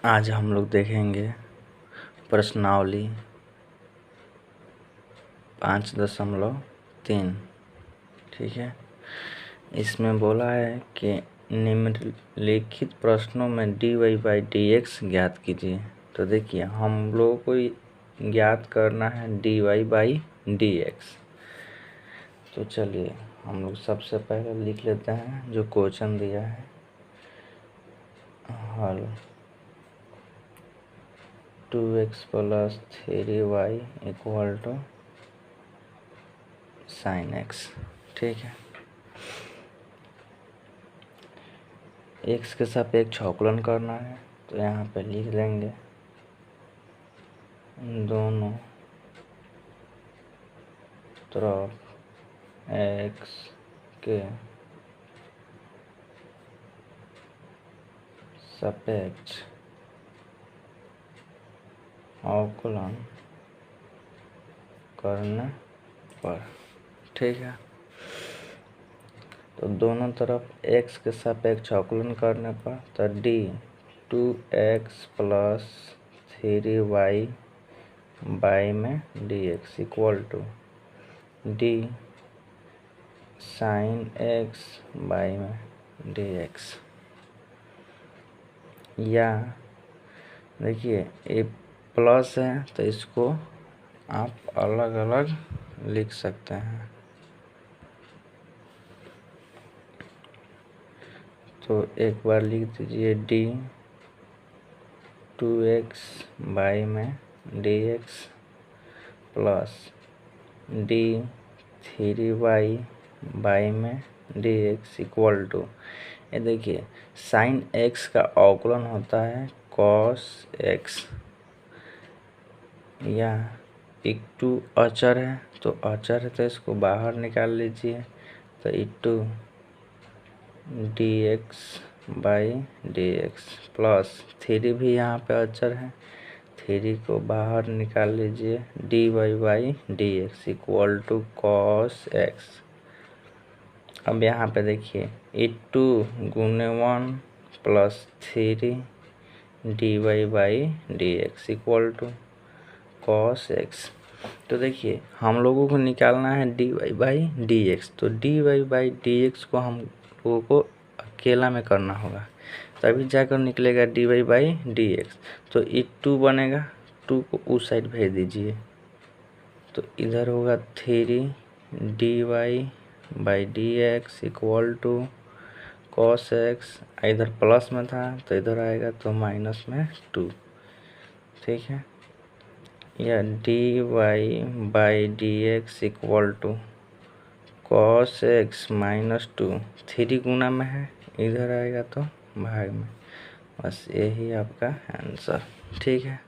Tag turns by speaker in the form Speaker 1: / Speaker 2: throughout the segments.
Speaker 1: आज हम लोग देखेंगे प्रश्नावली 5.3। ठीक है, इसमें बोला है कि निम्नलिखित प्रश्नों में dy/dx ज्ञात कीजिए। तो देखिए, हम लोगों को ज्ञात करना है dy/dx। तो चलिए हम लोग सबसे पहले लिख लेते हैं जो क्वेश्चन दिया है। हल 2x + 3y = sin x। ठीक है, x के सापेक्ष अवकलन करना है। तो यहाँ पे लिख देंगे दोनों तरफ x के सापेक्ष अवकलन करने पर। ठीक है, तो दोनों तरफ x के सापेक्ष अवकलन करने पर तो d 2x + 3y बाई में dx = d sin x by में dx। या देखिए, ये प्लस है तो इसको आप अलग अलग लिख सकते हैं। तो एक बार लिख दीजिए d 2x बाई में dx plus d 3y by में dx = ये देखिए, साइन x का अवकलन होता है cos x। या एक टू अचर है, तो अचर है तो इसको बाहर निकाल लीजिए। तो इटू dx/dx प्लस 3 भी यहाँ पे अचर है, 3 को बाहर निकाल लीजिए। dy/dx = cos x। अब यहाँ पे देखिए, 2 × 1 + 3 dy/dx = cos x। तो देखिए, हम लोगों को निकालना है dy/dx। तो dy/dx को हम लोगों को अकेला में करना होगा, तभी जाकर निकलेगा dy/dx। तो ये 2 बनेगा, 2 को उस साइड भेज दीजिए। तो इधर होगा 3 dy/dx = cos x। इधर प्लस में था तो इधर आएगा तो माइनस में 2। ठीक है, या dy/dx = cos x - 2। 3 गुना में है, इधर आएगा तो भाग में। बस यही आपका आंसर। ठीक है,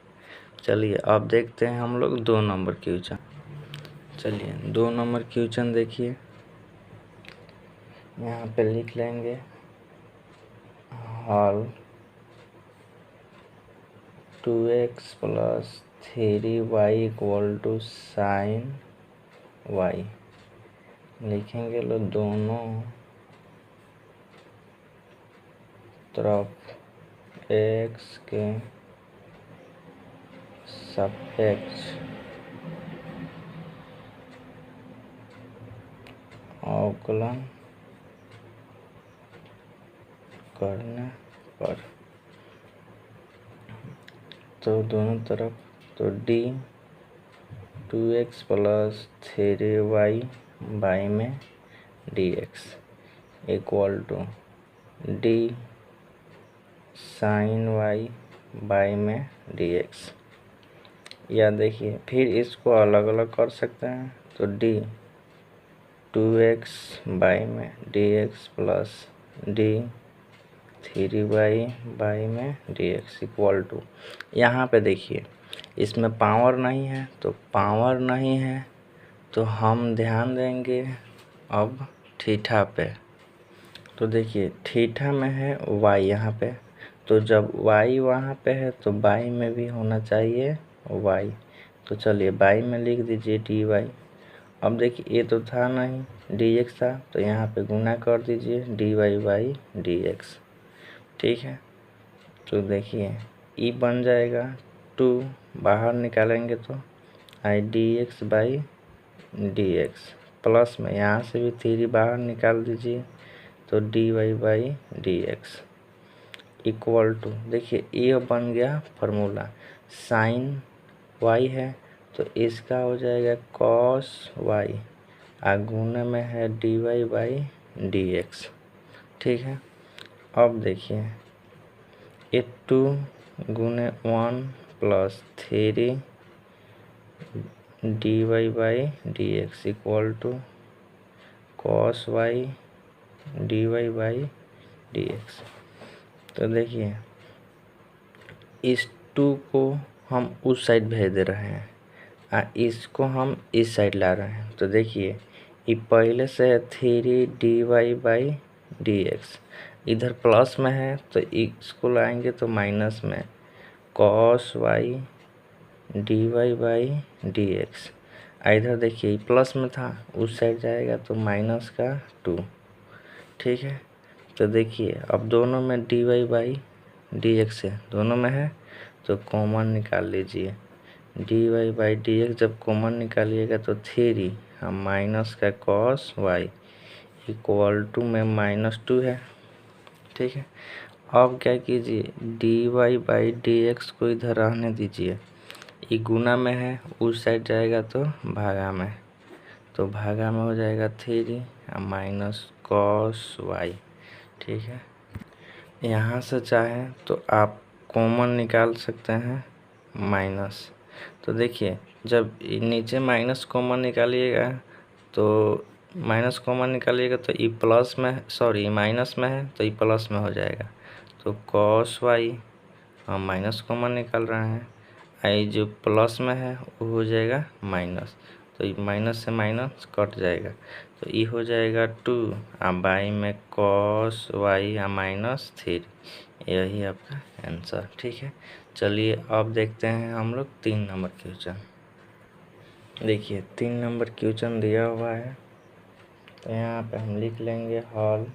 Speaker 1: चलिए अब देखते हैं हम लोग 2 नंबर क्वेश्चन। चलिए 2 नंबर क्वेश्चन देखिए, यहाँ पे लिख लेंगे हल 2x + 3y = sin y। लिखेंगे लो दोनों तरफ x के सापेक्ष अवकलन करने पर। तो दोनों तरफ तो d 2x + 3y बाई में dx = d sin y by में dx। या देखिए, फिर इसको अलग अलग कर सकते हैं। तो d 2x बाई में dx plus d 3y by में dx = यहाँ पे देखिए, इसमें पावर नहीं है, तो पावर नहीं है तो हम ध्यान देंगे अब थीटा पे। तो देखिए, थीटा में है y यहाँ पे, तो जब y वहाँ पे है तो बाई में भी होना चाहिए y। तो चलिए बाई में लिख दीजिए dy। अब देखिए, ये तो था नहीं, dx था, तो यहाँ पे गुना कर दीजिए dy/dx। ठीक है, तो देखिए ई बन जाएगा 2, बाहर निकालेंगे तो आई D x by D x, plus में यहाँ से भी 3 बाहर निकाल दीजिए तो D Y by D x equal to, देखिए ये बन गया फार्मूला, साइन वाई है तो इसका हो जाएगा कॉस वाई, गुणे में है D Y by D x. ठीक है, अब देखिए ये 2 गुणे 1 plus 3 D Y by D x equal to cos Y D Y by D x. तो देखिए इस 2 को हम उस साइड भेज दे रहे हैं, इसको हम इस साइड ला रहे हैं। तो देखिए ये पहले से है 3 D Y by D X, इधर प्लस में है तो इसको लाएंगे तो माइनस में cos Y D Y by D X, इधर देखिए प्लस में था उस साइड जाएगा तो माइनस का 2। ठीक है, तो देखिए अब दोनों में D Y by D X है, दोनों में है तो कॉमन निकाल लीजिए। D Y by D X जब कॉमन निकालिएगा तो 3 हम माइनस का कॉस वाई इक्वल टू में -2 है। ठीक है, अब क्या कीजिए D Y by D X को इधर रहने दीजिए, ये गुना में है उस साइड जाएगा तो भागा में, तो भागा में हो जाएगा 3 माइनस कॉस वाई। ठीक है, यहाँ से चाहे तो आप कॉमन निकाल सकते हैं माइनस। तो देखिए जब नीचे माइनस कॉमन निकालिएगा तो माइनस कॉमन निकालिएगा तो ई प्लस में, सॉरी माइनस में है तो ई प्लस में हो जाएगा, तो कॉस वाई हम माइनस कॉमन निकाल रहे हैं, आई जो प्लस में है वो हो जाएगा माइनस, तो ये माइनस से माइनस कट जाएगा तो ये हो जाएगा 2 बाई में कॉस वाई -3, यही आपका आंसर। ठीक है, चलिए अब देखते हैं हम लोग 3 नंबर क्वेश्चन। देखिए 3 नंबर क्वेश्चन दिया हुआ है तो यहाँ पे हम लिख लेंगे whole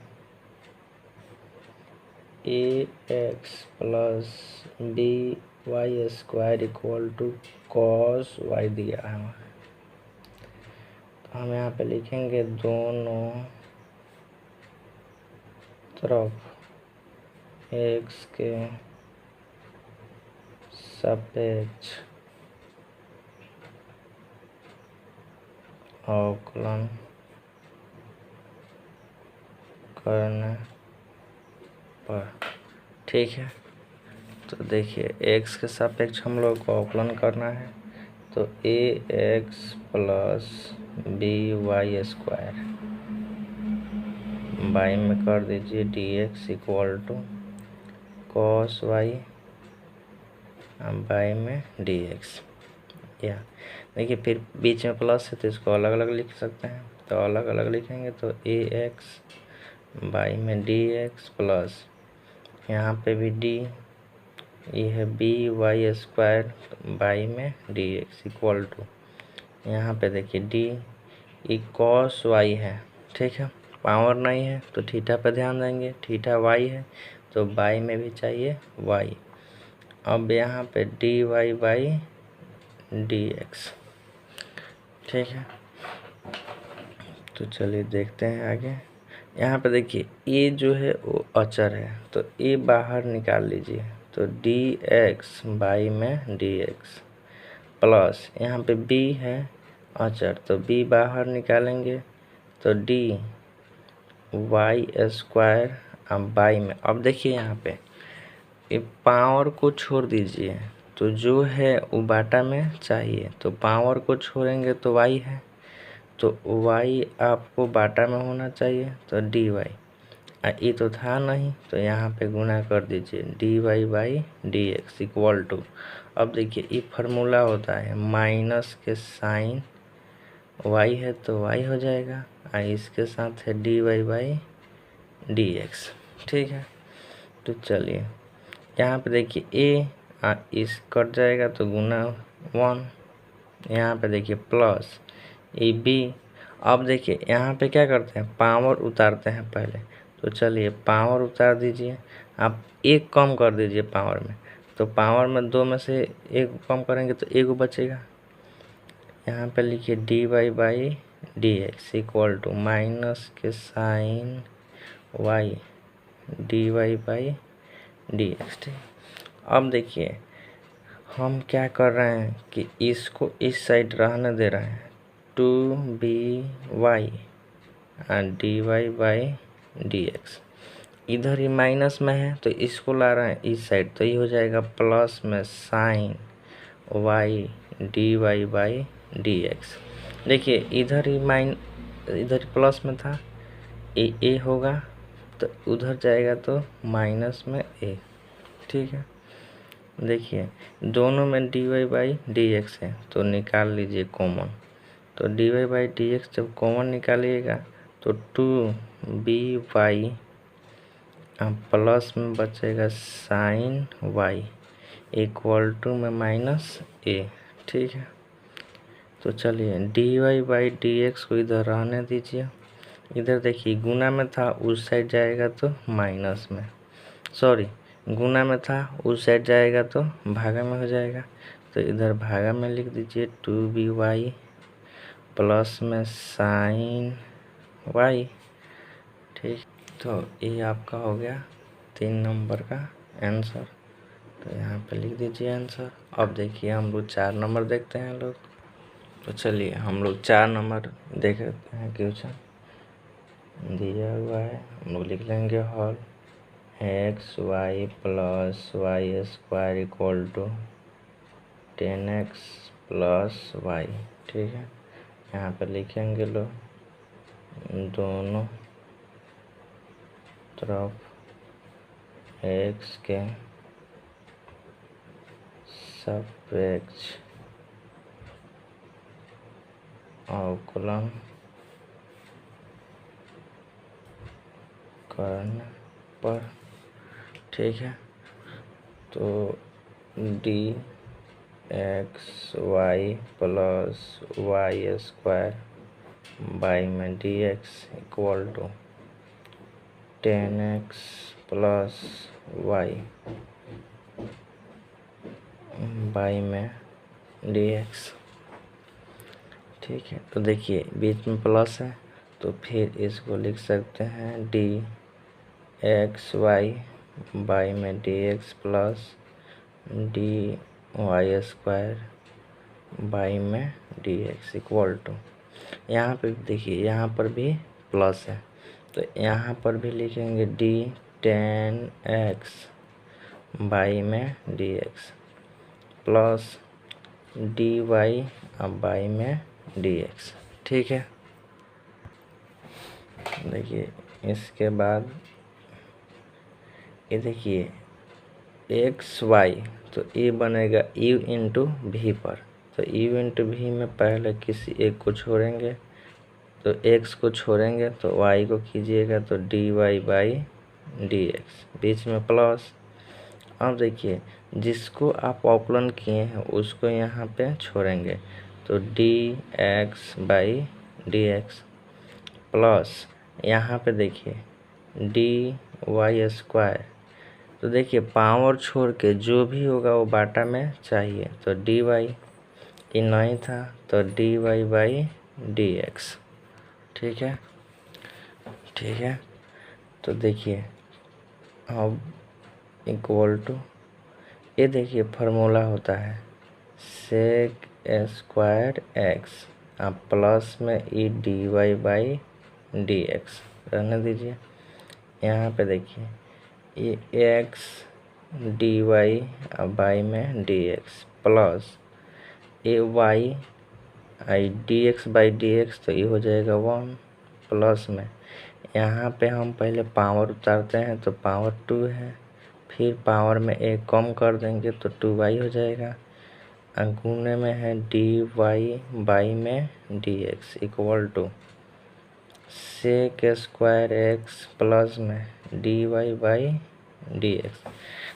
Speaker 1: A x plus B Y square equal to cos Y दिया है। तो हम यहाँ पे लिखेंगे दोनों तरफ एक्स के सापेक्ष अवकलन करने पर। ठीक है, तो देखिए एक्स के सापेक्ष हम लोग को अवकलन करना है तो a x plus B Y square by में कर दीजिए d x equal to cos y by में डी एक्स। या देखिए फिर बीच में प्लस है तो इसको अलग अलग लिख सकते हैं, तो अलग अलग लिखेंगे तो ए एक्स बाई में डी एक्स प्लस यहाँ पे भी डी, ये है बी वाई स्क्वायर बाई में डी एक्स इक्वल टू यहाँ पे देखिए डी ई कॉस वाई है। ठीक है, पावर नहीं है तो थीटा पे ध्यान देंगे, थीटा वाई है तो बाई में भी चाहिए वाई। अब यहाँ पे D Y by D x. ठीक है, तो चलिए देखते हैं आगे। यहाँ पे देखिए ए जो है वो अचर है तो ए बाहर निकाल लीजिए तो डी एक्स बाई में डी एक्स प्लस यहाँ पे बी है अचर तो बी बाहर निकालेंगे तो डी वाई स्क्वायर बाई में। अब देखिए यहाँ पे ये पावर को छोड़ दीजिए तो जो है वो बाटा में चाहिए, तो पावर को छोड़ेंगे तो वाई है तो वाई आपको बाटा में होना चाहिए तो डी वाई, ये तो था नहीं तो यहाँ पे गुना कर दीजिए D Y by D x equal to. अब देखिए ये फार्मूला होता है माइनस के साइन वाई है तो वाई हो जाएगा, इसके साथ है D Y by D x. ठीक है, तो चलिए यहाँ पे देखिए ए इस कट जाएगा तो गुना 1, यहाँ पे देखिए प्लस ए बी। अब देखिए यहाँ पे क्या करते हैं पावर उतारते हैं पहले, तो चलिए पावर उतार दीजिए, आप एक कम कर दीजिए पावर में तो पावर में 2 में से एक कम करेंगे तो एक बचेगा। यहाँ पे लिखिए dy by D x equal to minus के sine y dy by D x. ठीक, अब देखिए हम क्या कर रहे हैं कि इसको इस साइड रहने दे रहे हैं 2by dy by D X. इधर ही माइनस में है तो इसको ला रहे हैं इस साइड, तो ये हो जाएगा प्लस में sine y dy by D x. देखिए इधर ही इधर प्लस में था, ए होगा तो उधर जाएगा तो माइनस में ए। ठीक है, देखिए दोनों में dy बाई डी एक्स है तो निकाल लीजिए कॉमन। तो dy बाई डी एक्स जब कॉमन निकालिएगा तो 2by प्लस में बचेगा साइन y इक्वल टू में माइनस ए। ठीक है, तो चलिए dy बाई डी एक्स को इधर रहने दीजिए। इधर देखिए गुना में था उस साइड जाएगा तो माइनस में, सॉरी गुना में था उस साइड जाएगा तो भागा में हो जाएगा। तो इधर भागा में लिख दीजिए 2by प्लस में साइन y। ठीक, तो ये आपका हो गया 3 नंबर का आंसर। तो यहाँ पे लिख दीजिए आंसर। अब देखिए हम लोग 4 नंबर देखते हैं लोग। तो चलिए हम लोग 4 नंबर देखते हैं। क्वेश्चन दिया हुआ है, हम लोग लिख लेंगे whole xy plus Y square equal to 10x plus Y. ठीक है, यहाँ पे लिखेंगे लोग दोनों तरफ x के सापेक्ष अवकलन करने पर। ठीक है, तो D x Y plus Y square by में D x equal to 10x plus y by में डी एक्स। ठीक है, तो देखिए बीच में प्लस है तो फिर इसको लिख सकते हैं डी एक्स वाई बाई में D x plus D Y square by में डी एक्स इक्वल टू, यहाँ पे देखिए यहाँ पर भी प्लस है तो यहाँ पर भी लिखेंगे डी 10x बाई में D x plus D Y by में डी एक्स। ठीक है, देखिए इसके बाद ये देखिए एक्स वाई तो ये बनेगा यू इंटू वी पर। तो यू इंटू वी में पहले किसी एक को छोड़ेंगे तो एक्स को छोड़ेंगे तो वाई को कीजिएगा तो D Y by D x बीच में प्लस। अब देखिए जिसको आप अवकलन किए हैं उसको यहाँ पे छोड़ेंगे तो D x by D x plus यहाँ पे देखिए डी वाई स्क्वायर। तो देखिए पावर छोड़ के जो भी होगा वो बाटा में चाहिए तो डी वाई, ये नहीं था तो D Y by D x. ठीक है, ठीक है, तो देखिए अब इक्वल टू ये देखिए फार्मूला होता है सेक स्क्वायर एक्स प्लस में ई D Y by D X रहने दीजिए। यहाँ पे देखिए ये एक्स डी वाई बाई में D x plus A Y आई D x by D x तो ये हो जाएगा 1 प्लस में यहाँ पे हम पहले पावर उतारते हैं तो पावर 2 है, फिर पावर में एक कम कर देंगे तो 2y हो जाएगा। गुणे में है डी वाई बाई में D x equal to sec square x plus में D Y by D x.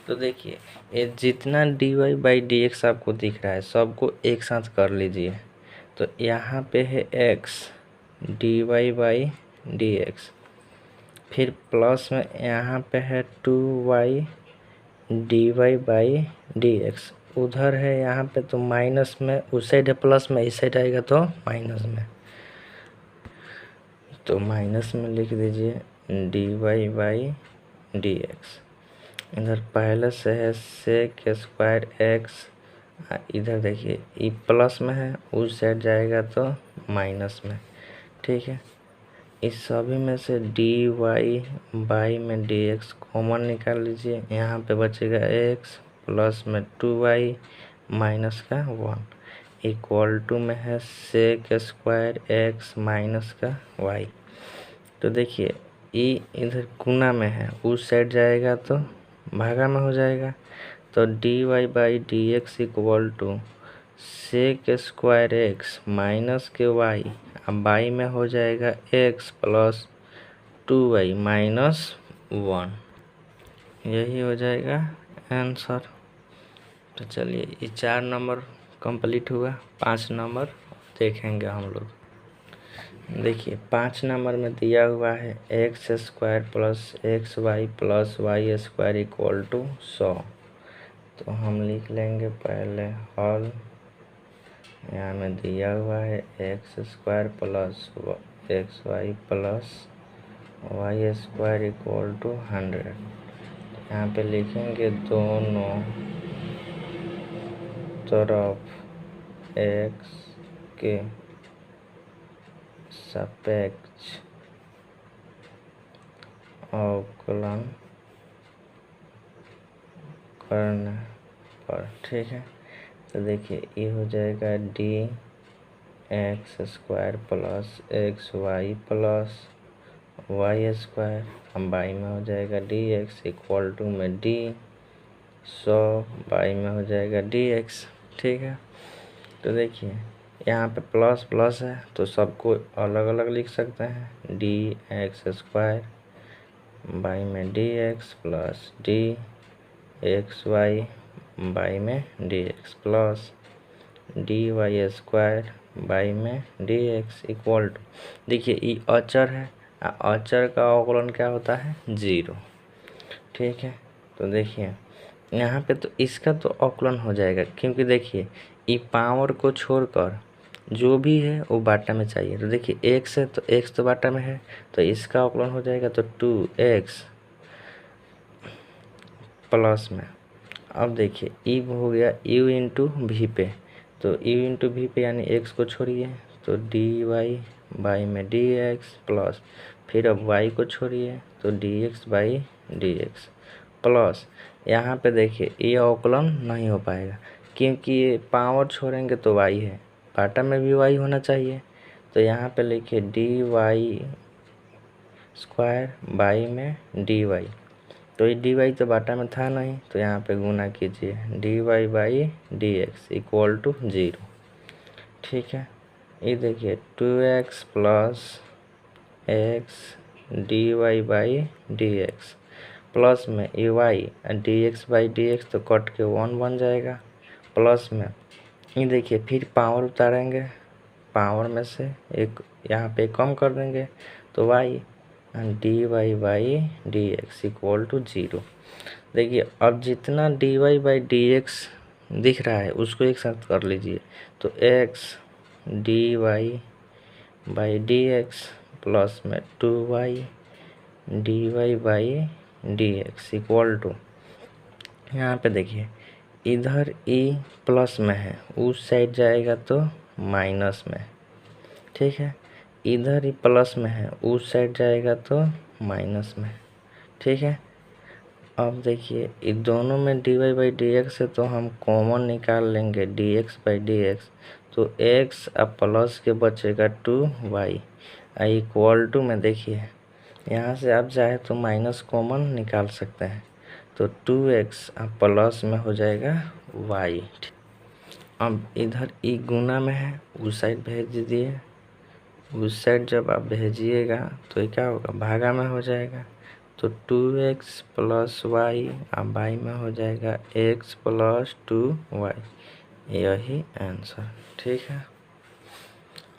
Speaker 1: तो देखिए ये जितना D Y by D x आपको दिख रहा है सबको एक साथ कर लीजिए। तो यहाँ पे है X D Y by D X, फिर प्लस में यहाँ पे है 2y D Y by D X उधर है यहाँ पे तो माइनस में, उस साइड है प्लस में, इस साइड आएगा तो माइनस में, तो माइनस में लिख दीजिए D Y by D X. इधर पहले से है सेक स्क्वायर एक्स, इधर देखिए ई प्लस में है, उस साइड जाएगा तो माइनस में। ठीक है, इस सभी में से डी वाई बाई में डी एक्स कॉमन निकाल लीजिए। यहाँ पे बचेगा एक्स प्लस में 2y माइनस का 1 इक्वल टू में है सेक स्क्वायर एक्स माइनस का y। तो देखिए ई इधर गुना में है, उस साइड जाएगा तो भागा में हो जाएगा, तो D Y by D x equal to sec square X minus के y, अब बाई में हो जाएगा x प्लस 2y माइनस 1, यही हो जाएगा आंसर। तो चलिए ये 4 नंबर कंप्लीट हुआ, 5 नंबर देखेंगे हम लोग। देखिए 5 नंबर में दिया हुआ है X square plus X Y plus Y square equal to 100। तो हम लिख लेंगे पहले हल। यहाँ में दिया हुआ है X square plus X Y plus Y square equal to 100। यहाँ पे लिखेंगे दोनों तरफ एक्स के सापेक्ष अवकलन करने पर। ठीक है, तो देखिए ये हो जाएगा D x square plus X Y plus Y square, हम बाई में हो जाएगा डी एक्स इक्वल टू में डी 100 बाई में हो जाएगा डी एक्स। ठीक है, तो देखिए यहाँ पे प्लस प्लस है तो सबको अलग अलग लिख सकते हैं, डी एक्स स्क्वायर बाई में D x plus d x Y by में D x plus D Y square by में डी एक्स इक्वल टू, देखिए ये अचर है, अचर का अवकलन क्या होता है 0। ठीक है, तो देखिए यहाँ पे तो इसका तो अवकलन हो जाएगा, क्योंकि देखिए ये पावर को छोड़कर जो भी है वो बाटा में चाहिए। तो देखिए x है तो x तो बाटा में है, तो इसका अवकलन हो जाएगा तो 2x प्लस में। अब देखिए ई हो गया u इंटू वी पे, तो u इंटू वी पे यानी x को छोड़िए तो डी वाई बाई में डी एक्स प्लस, फिर अब y को छोड़िए तो D x by D x plus. यहाँ पे देखिए ये अवकलन नहीं हो पाएगा, क्योंकि ये पावर छोड़ेंगे तो y है, बाटा में भी y होना चाहिए। तो यहाँ पे लिखिए डी वाई स्क्वायर बाई में डी वाई, तो ये डी वाई तो बाटा में था नहीं, तो यहाँ पे गुना कीजिए D Y by D x equal to 0। ठीक है, ये देखिए 2x plus x D Y by D x plus में a y d x by D x तो कट के 1 बन जाएगा, प्लस में ये देखिए फिर पावर उतारेंगे, पावर में से एक यहाँ पे कम कर देंगे तो Y D Y by D x equal to 0। देखिए अब जितना D Y by D X दिख रहा है उसको एक साथ कर लीजिए, तो X D Y by D x plus में 2y D Y by D x equal to, यहाँ पे देखिए इधर ई प्लस में है, उस साइड जाएगा तो माइनस में। ठीक है, इधर ही प्लस में है, उस साइड जाएगा तो माइनस में। ठीक है, अब देखिए इन दोनों में D Y by D X है तो हम कॉमन निकाल लेंगे D x by D x, तो x अब प्लस के बचेगा 2y इक्वल टू में देखिए यहाँ से आप चाहे तो माइनस कॉमन निकाल सकते हैं, तो 2x अब प्लस में हो जाएगा y। अब इधर ई गुना में है, उस साइड भेज दीजिए, उस साइड जब आप भेजिएगा तो ये क्या होगा भागा में हो जाएगा, तो 2x प्लस वाई अब बाई में हो जाएगा x प्लस 2y, यही आंसर। ठीक है,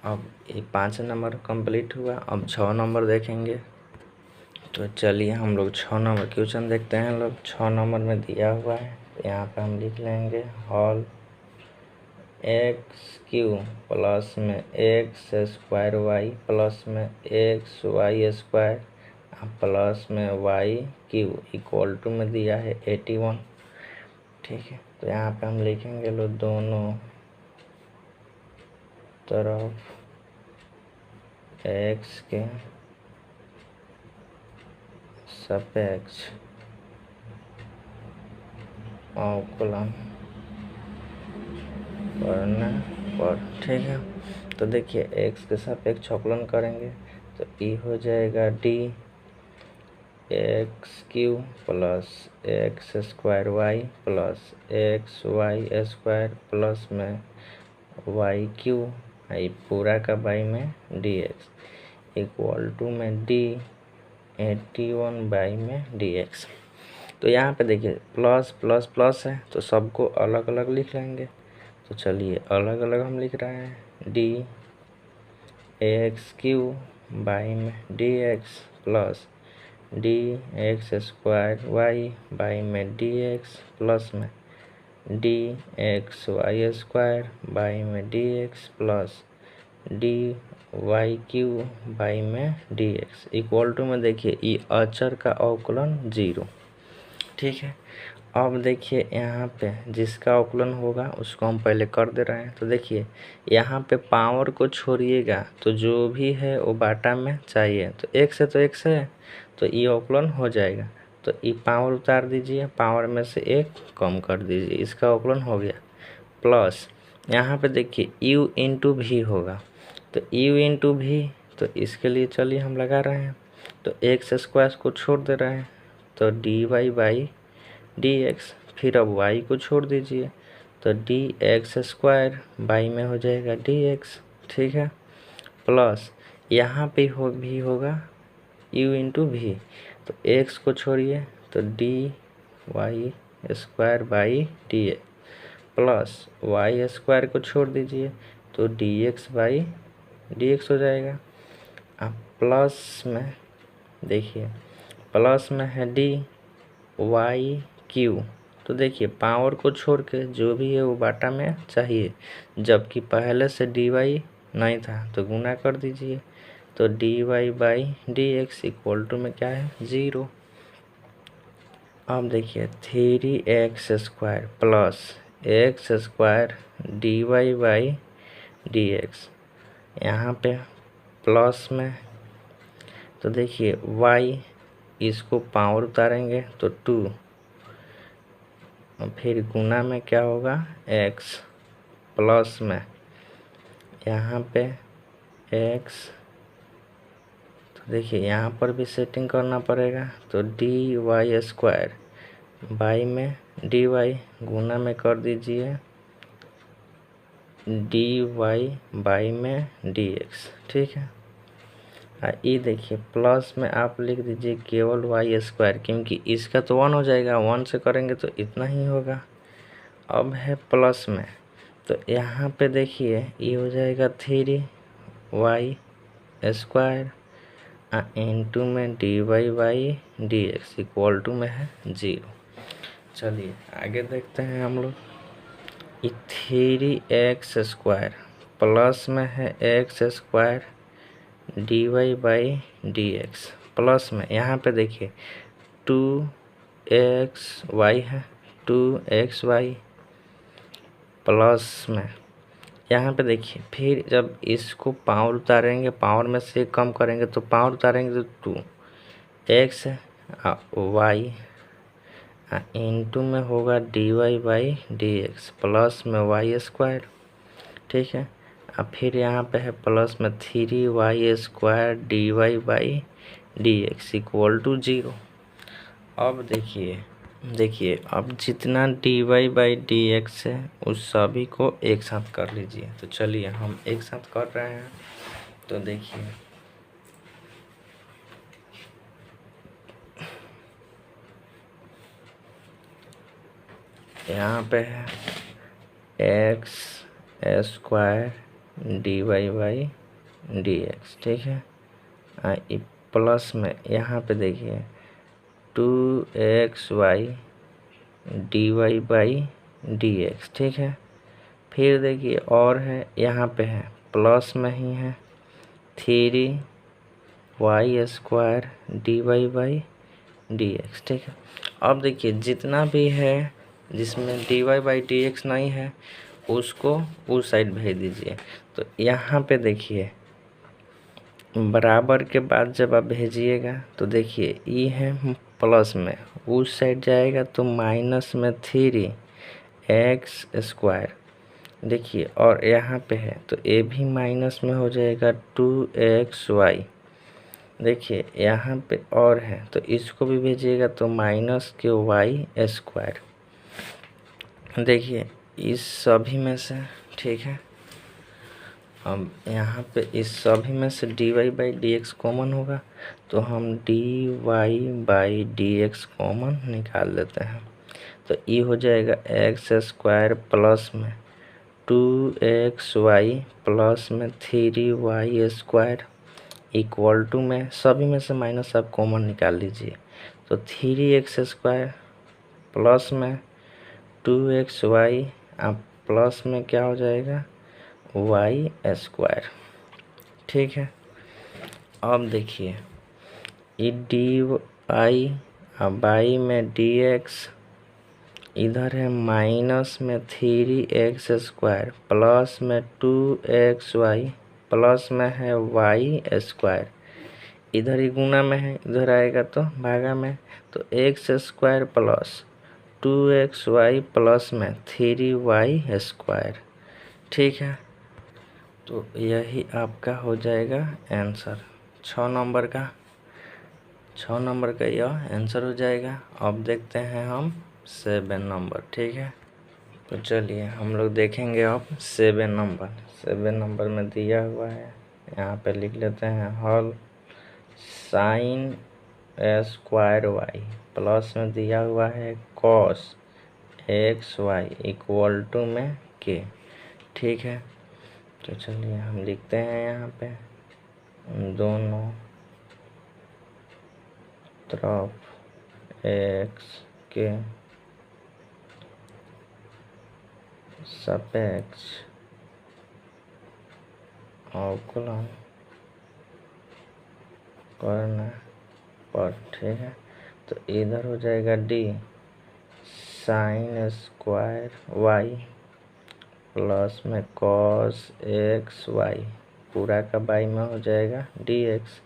Speaker 1: अब ये 5 नंबर कंप्लीट हुआ, अब 6 नंबर देखेंगे। तो चलिए हम लोग 6 नंबर क्वेश्चन देखते हैं। लोग 6 नंबर में दिया हुआ है, तो यहाँ पे हम लिख लेंगे हॉल एक्स क्यू प्लस में एक्स स्क्वायर वाई प्लस में एक्स वाई स्क्वायर प्लस में वाई क्यू इक्वल टू में दिया है 81। ठीक है, तो यहाँ पे हम लिखेंगे लोग दोनों तरफ एक्स के सापेक्ष अवकलन करने पर। ठीक है, तो देखिए एक्स के सापेक्ष अवकलन करेंगे तो ई हो जाएगा D x cube plus x square Y plus X Y square plus में वाई क्यू आई पूरा का बाई में डी एक्स इक्वल टू में डी 81 बाई में डी एक्स। तो यहाँ पे देखिए प्लस प्लस प्लस है तो सबको अलग अलग लिख लेंगे। तो चलिए अलग अलग हम लिख रहे हैं डी एक्स क्यू बाई में D x plus d x square Y by में डी एक्स प्लस में D x Y square by में D x plus D y cube by में डी एक्स इक्वल टू में देखिए ये अचर का अवकलन 0। ठीक है, अब देखिए यहाँ पे जिसका अवकलन होगा उसको हम पहले कर दे रहे हैं। तो देखिए यहाँ पे पावर को छोड़िएगा तो जो भी है वो बाटा में चाहिए, तो एक से तो एक से तो ये अवकलन हो जाएगा। तो ये पावर उतार दीजिए, पावर में से एक कम कर दीजिए, इसका अवकलन हो गया। प्लस यहाँ पे देखिए u इंटू भी होगा, तो u इंटू भी, तो इसके लिए चलिए हम लगा रहे हैं। तो एक्स स्क्वायर को छोड़ दे रहे हैं तो D Y by D X, फिर अब y को छोड़ दीजिए तो डी एक्स स्क्वायर बाई में हो जाएगा डी एक्स। ठीक है, प्लस यहाँ पे भी होगा u इंटू भी, तो x को छोड़िए तो D Y square by D x plus Y square को छोड़ दीजिए तो D x by D X हो जाएगा। अब प्लस में देखिए प्लस में है डी वाई क्यू, तो देखिए पावर को छोड़ के जो भी है वो बाटा में चाहिए, जबकि पहले से डी वाई नहीं था तो गुना कर दीजिए तो D Y by D x equal to में क्या है 0। अब देखिए 3x square plus x square D Y by D X, यहाँ पे प्लस में तो देखिए y इसको पावर उतारेंगे तो 2, फिर गुना में क्या होगा x प्लस में यहाँ पे x, तो देखिए यहाँ पर भी सेटिंग करना पड़ेगा तो डी वाई स्क्वायर बाई में डी वाई गुना में कर दीजिए डी वाई बाई में डी एक्स। ठीक है, ये देखिए प्लस में आप लिख दीजिए केवल वाई स्क्वायर, क्योंकि इसका तो 1 हो जाएगा, 1 से करेंगे तो इतना ही होगा। अब है प्लस में तो यहाँ पे देखिए ये हो जाएगा 3y स्क्वायर इंटू में D Y by D x equal to में है 0। चलिए आगे देखते हैं हम लोग। ये 3x स्क्वायर प्लस में है X square D Y by D x plus में यहाँ पे देखिए 2xy है 2xy प्लस में यहाँ पे देखिए फिर जब इसको पावर उतारेंगे, पावर में से कम करेंगे तो पावर उतारेंगे तो 2x वाई इंटू में होगा D Y by D x plus में वाई स्क्वायर। ठीक है, अब फिर यहाँ पे है प्लस में 3y square D Y by D x equal to 0। अब देखिए अब जितना D Y by D X है उस सभी को एक साथ कर लीजिए। तो चलिए हम एक साथ कर रहे हैं। तो देखिए यहाँ पे है X square D Y by D x. ठीक है, प्लस में यहाँ पे देखिए 2xy dy बाई dx, ठीक है। फिर देखिए और है, यहाँ पे है प्लस में ही है 3y square dy by dx, ठीक है। अब देखिए जितना भी है जिसमें dy बाई dx नहीं है उसको उस साइड भेज दीजिए। तो यहाँ पे देखिए बराबर के बाद जब आप भेजिएगा तो देखिए ई है प्लस में, उस साइड जाएगा तो माइनस में 3x स्क्वायर, देखिए। और यहाँ पे है तो ए भी माइनस में हो जाएगा 2xy, देखिए यहाँ पे और है तो इसको भी भेजिएगा तो माइनस के वाई स्क्वायर, देखिए इस सभी में से, ठीक है। अब यहाँ पे इस सभी में से dy बाई dx कॉमन होगा तो हम dy बाई dx कॉमन निकाल लेते हैं। तो ये हो जाएगा x स्क्वायर प्लस में 2xy प्लस में 3y स्क्वायर इक्वल टू में सभी में से माइनस आप कॉमन निकाल लीजिए। तो 3x स्क्वायर प्लस में 2xy आप प्लस में क्या हो जाएगा y स्क्वायर, ठीक है। अब देखिए ये dy बाई में dx इधर है माइनस में 3x स्क्वायर प्लस में 2xy प्लस में है y स्क्वायर, इधर ही गुना में है, इधर आएगा तो भागा में, तो x square plus 2xy plus में 3y स्क्वायर, ठीक है। तो यही आपका हो जाएगा आंसर 6 नंबर का, 6 नंबर का यह आंसर हो जाएगा। अब देखते हैं हम 7 नंबर, ठीक है। तो चलिए हम लोग देखेंगे अब 7 नंबर। 7 नंबर में दिया हुआ है, यहाँ पे लिख लेते हैं हल साइन स्क्वायर वाई प्लस में दिया हुआ है cos X Y equal to में के, ठीक है। तो चलिए हम लिखते हैं यहाँ पे दोनों तरफ एक्स के सापेक्ष अवकलन करना पर, ठीक है। तो इधर हो जाएगा D sine square Y plus में कॉस एक्स वाई पूरा का बाई में हो जाएगा डी एक्स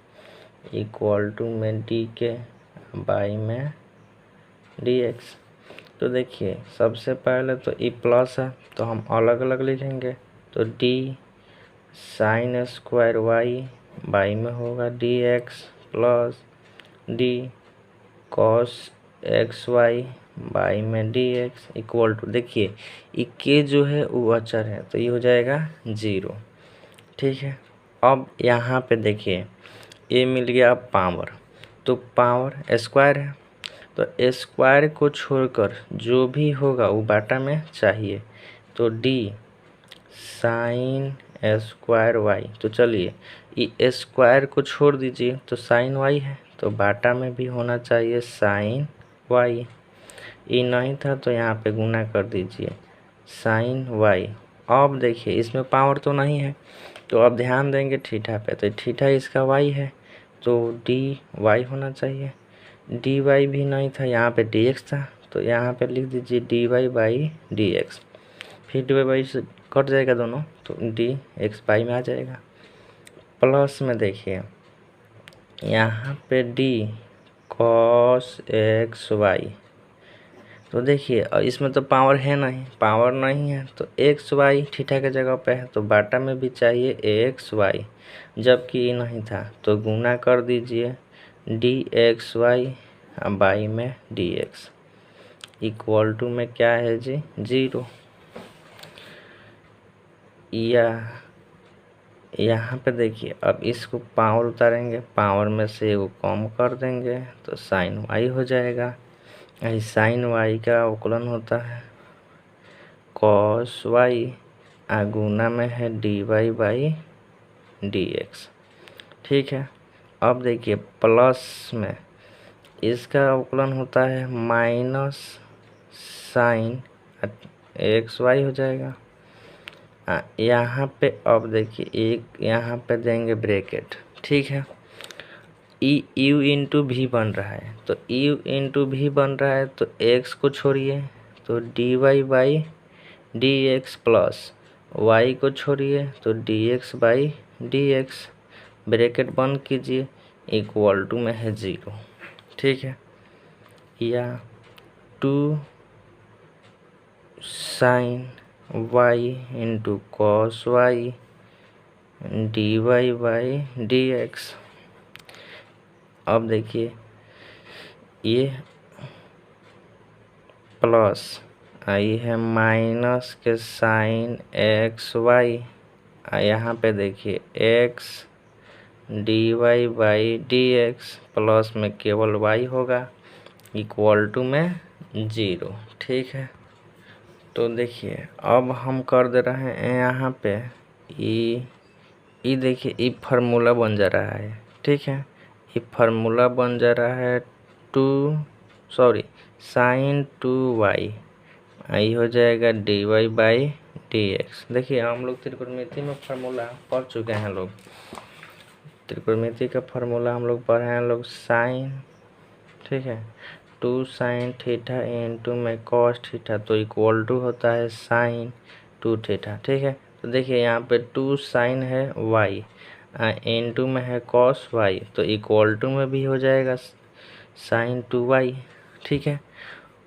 Speaker 1: इक्वल टू में डी के बाई में डी एक्स। तो देखिए सबसे पहले तो ई प्लस है तो हम अलग अलग लिखेंगे, तो D sine square Y by में होगा D x plus D cos X Y by में डी एक्स इक्वल टू, देखिए ये के जो है वो अचर है तो ये हो जाएगा 0, ठीक है। अब यहाँ पे देखिए ये मिल गया पावर, तो पावर स्क्वायर है तो स्क्वायर को छोड़कर जो भी होगा वो बाटा में चाहिए, तो डी साइन स्क्वायर वाई, तो चलिए ये स्क्वायर को छोड़ दीजिए तो साइन वाई है तो बाटा में भी होना चाहिए साइन वाई, ये नहीं था तो यहाँ पे गुना कर दीजिए साइन वाई। अब देखिए इसमें पावर तो नहीं है तो अब ध्यान देंगे थीटा पे, तो थीटा इसका वाई है तो डी वाई होना चाहिए, डी वाई भी नहीं था यहाँ पे डी एक्स था तो यहाँ पे लिख दीजिए D Y by D X, फिर डी वाई बाई से कट जाएगा दोनों तो डी एक्स बाई में आ जाएगा। प्लस में देखिए यहाँ पे डी कॉस एक्स वाई, तो देखिए इसमें तो पावर है नहीं, पावर नहीं है तो एक्स वाई थीटा के जगह पे है तो बाटा में भी चाहिए एक्स वाई, जबकि ये नहीं था तो गुना कर दीजिए डी एक्स वाई बाई में डी एक्स इक्वल टू में क्या है जी 0, या यहाँ पे देखिए अब इसको पावर उतारेंगे, पावर में से एगो कम कर देंगे तो साइन वाई हो जाएगा। यही साइन वाई का अवकलन होता है कॉस वाई गुना में है D Y by D x, ठीक है। अब देखिए प्लस में इसका अवकलन होता है माइनस साइन एक्स वाई हो जाएगा। यहाँ पे अब देखिए एक यहाँ पे देंगे ब्रैकेट, ठीक है। ई यू इंटू भी बन रहा है, तो यू इंटू भी बन रहा है तो एक्स को छोड़िए तो D Y by D x plus Y को छोड़िए तो D x by D X, bracket बंद कीजिए, इक्वल टू में है 0, ठीक है। या 2 sine Y into cos Y D Y by D X. अब देखिए ये प्लस आई है माइनस के साइन एक्स वाई, यहाँ पे देखिए X D Y by D x plus में केवल वाई होगा, इक्वल टू में 0, ठीक है। तो देखिए अब हम कर दे रहे हैं यहाँ पे ई देखिए ई फार्मूला बन जा रहा है, ठीक है। ये फार्मूला बन जा रहा है साइन 2y, आई हो जाएगा D Y by D x. देखिए हम लोग त्रिकोणमिति में फार्मूला पढ़ चुके हैं लोग, त्रिकोणमिति का फार्मूला हम लोग पढ़े हैं लोग साइन, ठीक है, 2 साइन थीटा इंटू में कॉस थीटा तो इक्वल टू होता है साइन 2 थीटा, ठीक है। तो देखिए यहाँ पे 2 साइन है y इंटू में है कॉस y तो इक्वल टू में भी हो जाएगा साइन 2y, ठीक है।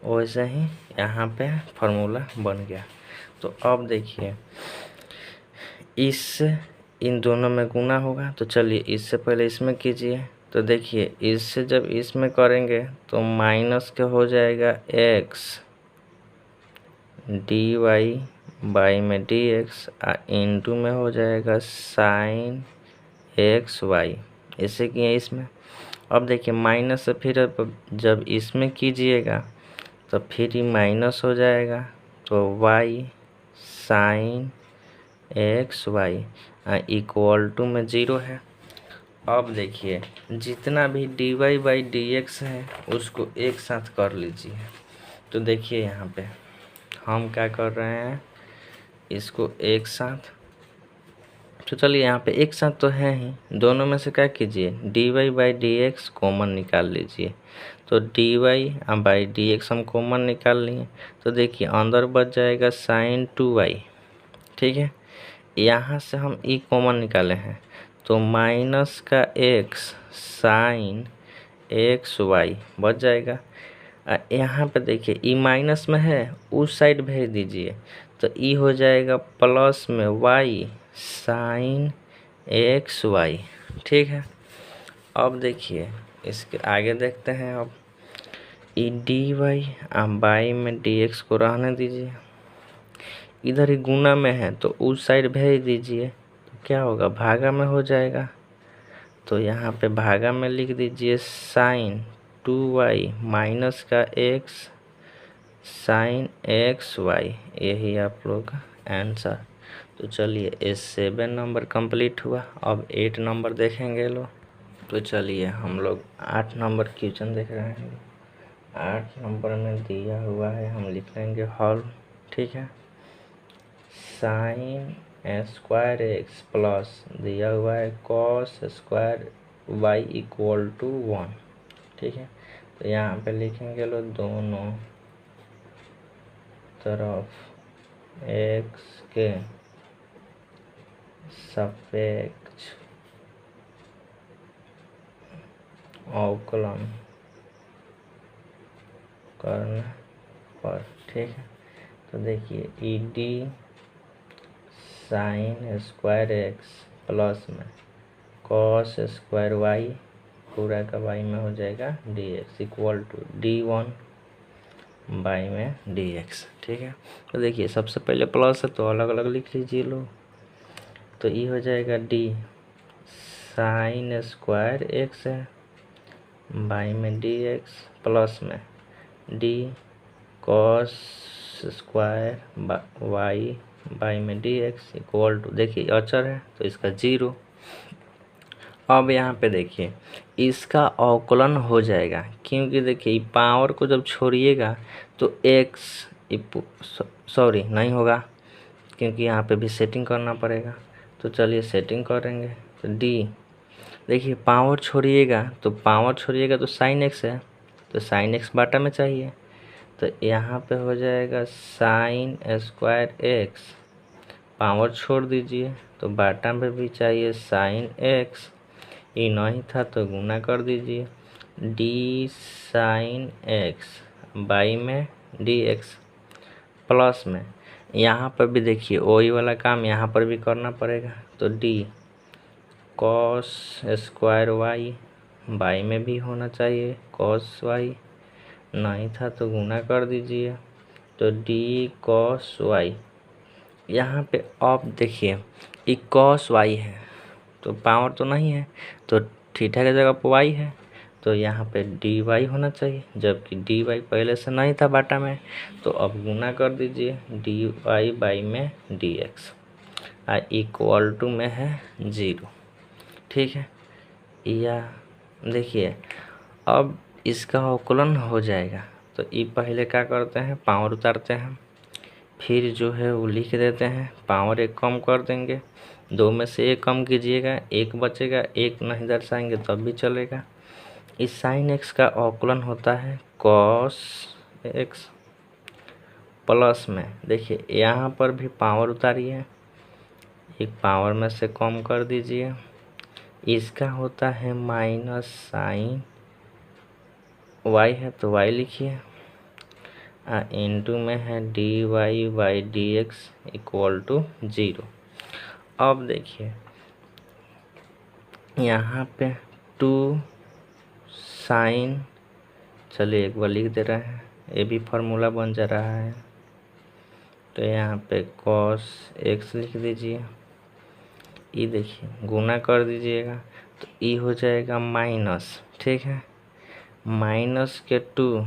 Speaker 1: वैसे ही यहाँ पे फार्मूला बन गया। तो अब देखिए इससे इन दोनों में गुना होगा, तो चलिए इससे पहले इसमें कीजिए। तो देखिए इससे जब इसमें करेंगे तो माइनस के हो जाएगा एक्स डी वाई बाई में डी एक्स इंटू में हो जाएगा साइन एक्स वाई, ऐसे किए इसमें। अब देखिए माइनस से फिर जब इसमें कीजिएगा तो फिर ही माइनस हो जाएगा, तो Y sine X Y equal to में 0 है। अब देखिए जितना भी D Y by D X है उसको एक साथ कर लीजिए। तो देखिए यहाँ पे हम क्या कर रहे हैं, इसको एक साथ, तो चलिए यहाँ पे एक साथ तो है ही, दोनों में से क्या कीजिए D Y by D X common निकाल लीजिए। तो D Y by D X हम कॉमन निकाल लिए, तो देखिए अंदर बच जाएगा साइन 2y, ठीक है। यहाँ से हम ई कॉमन निकाले हैं तो माइनस का एक्स साइन एक्स वाई बच जाएगा। यहाँ पे देखिए ई माइनस में है, उस साइड भेज दीजिए तो ई हो जाएगा प्लस में वाई साइन एक्स वाई, ठीक है। अब देखिए इसके आगे देखते हैं। अब ई डी वाई बाई में डी एक्स को रहने दीजिए, इधर ही गुना में है तो उस साइड भेज दीजिए, तो क्या होगा भागा में हो जाएगा। तो यहाँ पे भागा में लिख दीजिए साइन 2y माइनस का एक्स साइन एक्स वाई, यही आप लोग का आंसर। तो चलिए ये 7 नंबर कंप्लीट हुआ। अब 8 नंबर देखेंगे लोग। तो चलिए हम लोग 8 नंबर क्वेश्चन देख रहे हैं। 8 नंबर में दिया हुआ है, हम लिख लेंगे हॉल, ठीक है। साइन स्क्वायर एक्स प्लस दिया हुआ है cos square Y equal to 1, ठीक है। तो यहाँ पे लिखेंगे लोग दोनों तरफ एक्स के सापेक्ष अवकलन करने पर, ठीक है। तो देखिए ई D sine square x plus में कॉस स्क्वायर वाई पूरा का वाई में हो जाएगा D x equal to D1 by में डी एक्स, ठीक है। तो देखिए सबसे पहले प्लस है तो अलग अलग लिख लीजिए लोग। तो ये हो जाएगा डी साइन स्क्वायर एक्स है बाई में डी एक्स प्लस में D cos square Y by में डी एक्स इक्वल टू, देखिए अचर है तो इसका 0। अब यहाँ पे देखिए इसका अवकलन हो जाएगा, क्योंकि देखिए पावर को जब छोड़िएगा तो एक्स, सॉरी नहीं होगा, क्योंकि यहाँ पे भी सेटिंग करना पड़ेगा। तो चलिए सेटिंग करेंगे। तो डी, देखिए पावर छोड़िएगा तो साइन एक्स है, तो साइन एक्स बाटा में चाहिए, तो यहाँ पे हो जाएगा साइन स्क्वायर एक्स। पावर छोड़ दीजिए तो बाटा में भी चाहिए साइन एक्स, ये नहीं था तो गुना कर दीजिए, डी साइन एक्स बाई में डी एक्स प्लस में यहाँ पर भी देखिए वही वाला काम यहाँ पर भी करना पड़ेगा। तो D cos square Y, by में भी होना चाहिए कॉस वाई, नहीं था तो गुना कर दीजिए, तो डी कॉस वाई। यहाँ पे अब देखिए ये कॉस वाई है तो पावर तो नहीं है, तो थीटा की जगह पर वाई है, तो यहाँ पे डी वाई होना चाहिए, जबकि डी वाई पहले से नहीं था बाटा में, तो अब गुना कर दीजिए डी वाई बाई में डी एक्स इक्वल टू में है 0। ठीक है, या देखिए अब इसका अवकलन हो जाएगा, तो ये पहले क्या करते हैं पावर उतारते हैं, फिर जो है वो लिख देते हैं, पावर एक कम कर देंगे, 2 में से 1 कम कीजिएगा, 1 बचेगा, 1 नहीं दर्शाएंगे तब भी चलेगा। इस साइन एक्स का अवकलन होता है कॉस एक्स प्लस में, देखिए यहाँ पर भी पावर उतारिए, एक पावर में से कम कर दीजिए, इसका होता है माइनस साइन वाई है तो वाई लिखिए, इनटू में है D Y by D x equal to 0। अब देखिए यहाँ पे 2 साइन, चलिए एक बार लिख दे रहे हैं, ये भी फार्मूला बन जा रहा है, तो यहाँ पे कॉस एक्स लिख दीजिए, ये देखिए गुना कर दीजिएगा तो ये हो जाएगा माइनस, ठीक है, माइनस के 2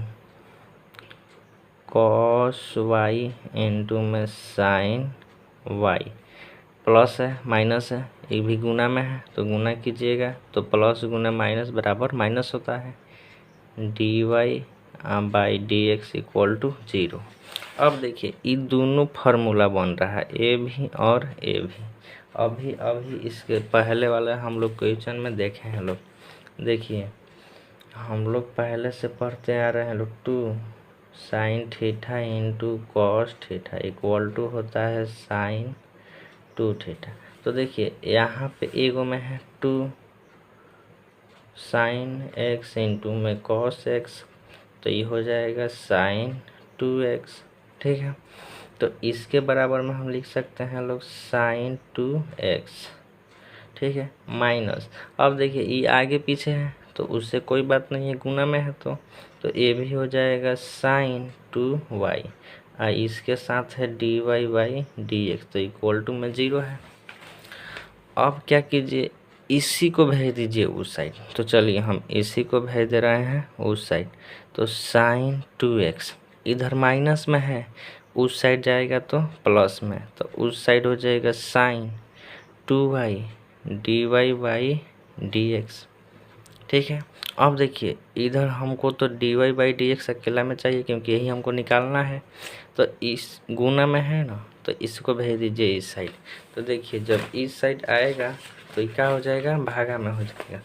Speaker 1: कॉस वाई इंटू में साइन वाई, प्लस है माइनस है, ये भी गुना में है तो गुना कीजिएगा, तो प्लस गुना माइनस बराबर माइनस होता है, D Y by D x equal to 0। अब देखिए ये दोनों फार्मूला बन रहा है, ए भी और ए भी, अभी इसके पहले वाला हम लोग क्वेश्चन में देखे हैं लोग, देखिए हम लोग पहले से पढ़ते आ रहे हैं लोग 2 sine theta into cos theta equal to होता है साइन 2 थीटा। तो देखिए यहाँ पे एगो में है 2 साइन एक्स इंटू में कॉस एक्स, तो ये हो जाएगा साइन 2x। ठीक है, तो इसके बराबर में हम लिख सकते हैं लोग साइन 2x। ठीक है, माइनस, अब देखिए ये आगे पीछे है तो उससे कोई बात नहीं है, गुना में है तो ये भी हो जाएगा साइन 2y, इसके साथ है D Y by D x, तो इक्वल टू में 0 है। अब क्या कीजिए, इसी को भेज दीजिए उस साइड, तो चलिए हम इसी को भेज दे रहे हैं उस साइड, तो साइन 2x इधर माइनस में है, उस साइड जाएगा तो प्लस में, तो उस साइड हो जाएगा sine 2y D Y by D x. ठीक है, अब देखिए इधर हमको तो D Y by D X अकेला में चाहिए, क्योंकि यही हमको निकालना है, तो इस गुना में है ना, तो इसको भेज दीजिए इस साइड, तो देखिए जब इस साइड आएगा तो ये क्या हो जाएगा, भागा में हो जाएगा।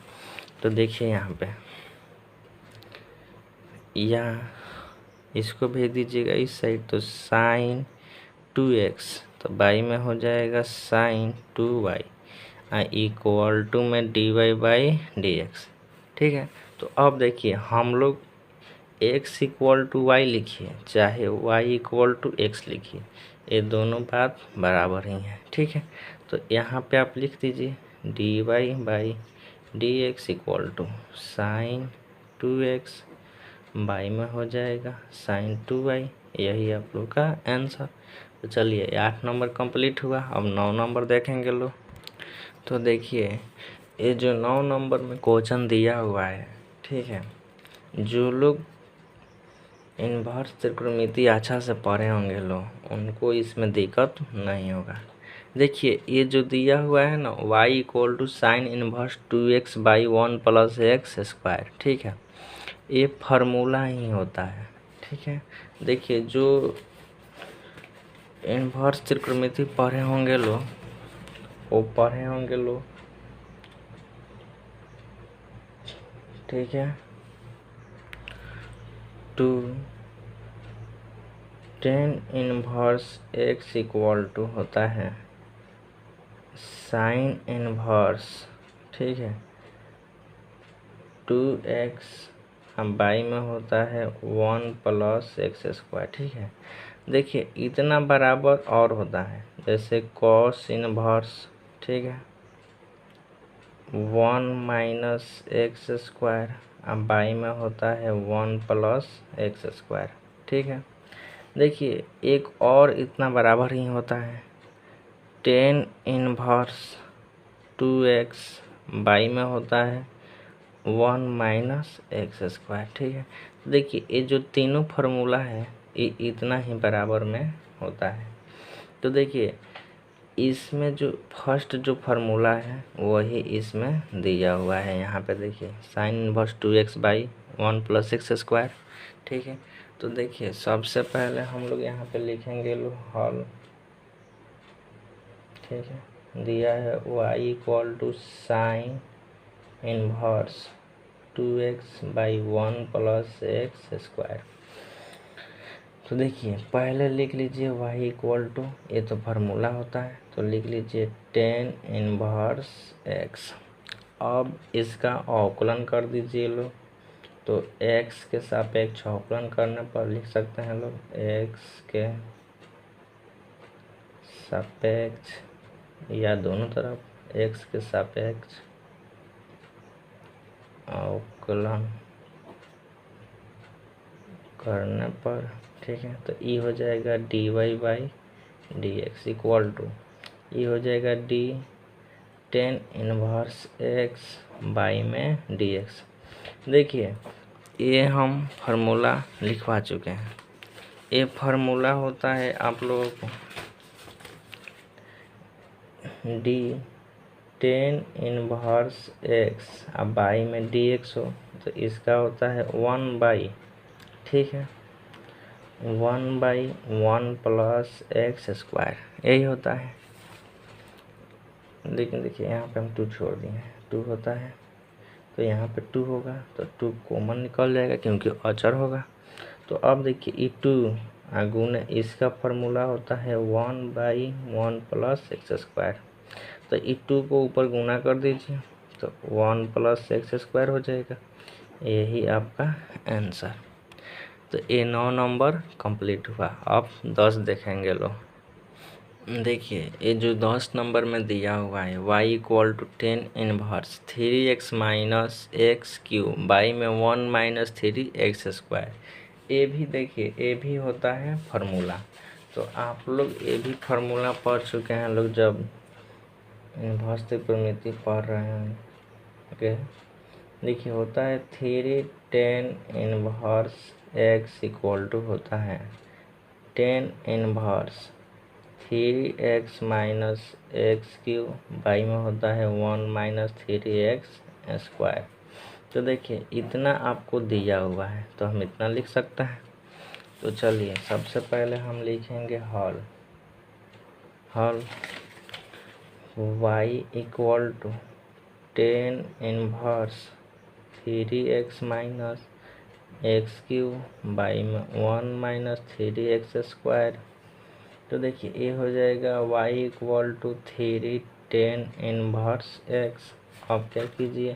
Speaker 1: तो देखिए यहाँ पे या इसको भेज दीजिएगा इस साइड, तो साइन 2x, तो बाई में हो जाएगा साइन 2y इक्वल टू में D Y by D x. ठीक है, तो अब देखिए हम लोग x इक्वल टू वाई लिखिए चाहे y इक्वल टू एक्स लिखिए, ये दोनों बात बराबर ही है। ठीक है, तो यहाँ पे आप लिख दीजिए D Y by D x equal to sine 2x, by में हो जाएगा साइन 2y, यही आप लोग का आंसर। तो चलिए 8 नंबर कंप्लीट हुआ, अब 9 नंबर देखेंगे लोग। तो देखिए ये जो 9 नंबर में क्वेश्चन दिया हुआ है, ठीक है, जो लोग इनवर्स त्रिकोणमिति अच्छा से पढ़े होंगे लोग, उनको इसमें दिक्कत नहीं होगा। देखिए ये जो दिया हुआ है ना y equal to sine inverse 2x by 1 plus x square, ठीक है, ये फार्मूला ही होता है, ठीक है। देखिए जो इनवर्स त्रिकोणमिति पढ़े होंगे लोग, वो पढ़े होंगे लोग, ठीक है। Two tan inverse x equal to होता है साइन इनवर्स, ठीक है, 2x बाई में होता है 1 प्लस एक्स स्क्वायर, ठीक है। देखिए इतना बराबर और होता है, जैसे कॉस इनवर्स, ठीक है, 1 माइनस एक्स स्क्वायर बाई में होता है 1 प्लस एक्स स्क्वायर, ठीक है। देखिए एक और इतना बराबर ही होता है टेन इनवर्स 2x बाई में होता है 1 माइनस एक्स स्क्वायर, ठीक है। देखिए ये जो तीनों फार्मूला है ये इतना ही बराबर में होता है। तो देखिए इसमें जो फर्स्ट जो फार्मूला है वही इसमें दिया हुआ है, यहाँ पे देखिए sign inverse 2x by 1 plus x square, ठीक है। तो देखिए सबसे पहले हम लोग यहाँ पे लिखेंगे लो हल, ठीक है, दिया है y equal to sine inverse 2x by 1 plus x square. तो देखिए पहले लिख लीजिए y इक्वल टू, ये तो फार्मूला होता है, तो लिख लीजिए टेन इनवर्स x। अब इसका अवकलन कर दीजिए लोग, तो x के सापेक्ष अवकलन करने पर लिख सकते हैं लोग x के सापेक्ष या दोनों तरफ x के सापेक्ष अवकलन करने पर, ठीक है, तो ई हो जाएगा dy by D x equal to, ये हो जाएगा d tan inverse x by में डी एक्स। देखिए ये हम फार्मूला लिखवा चुके हैं, ये फार्मूला होता है आप लोगों को डी टेन इनवर्स एक्स अब बाई में डी एक्स हो तो इसका होता है 1 बाई, ठीक है, 1 बाई 1 प्लस एक्स स्क्वायर, यही होता है। लेकिन देखिए यहाँ पे हम 2 छोड़ दिए हैं, 2 होता है तो यहाँ पे 2 होगा, तो 2 कॉमन निकल जाएगा क्योंकि अचर होगा। तो अब देखिए ई 2 गुणे इसका फार्मूला होता है 1 बाई 1 प्लस एक्स स्क्वायर, तो ई 2 को ऊपर गुना कर दीजिए तो 1 प्लस एक्स स्क्वायर हो जाएगा, यही आपका आंसर। तो ये 9 नंबर कंप्लीट हुआ। अब 10 देखेंगे लो। देखिए ये जो 10 नंबर में दिया हुआ है y equal to 10 inverse 3x minus x cube by में 1 माइनस 3x स्क्वायर, ये भी देखिए ये भी होता है फार्मूला। तो आप लोग ये भी फार्मूला पढ़ चुके हैं लोग जब इनवर्स त्रिकोणमिति पढ़ रहे हैं, ओके। देखिए होता है 3 10 इनवर्स x इक्वल टू होता है 10 inverse 3x minus x cube by में होता है 1 माइनस 3x स्क्वायर। तो देखिए इतना आपको दिया हुआ है तो हम इतना लिख सकते हैं। तो चलिए सबसे पहले हम लिखेंगे हल y equal to 10 inverse 3x minus x cube by में 1 माइनस 3x स्क्वायर। तो देखिए ये हो जाएगा y equal to 3 10 inverse x। अब क्या कीजिए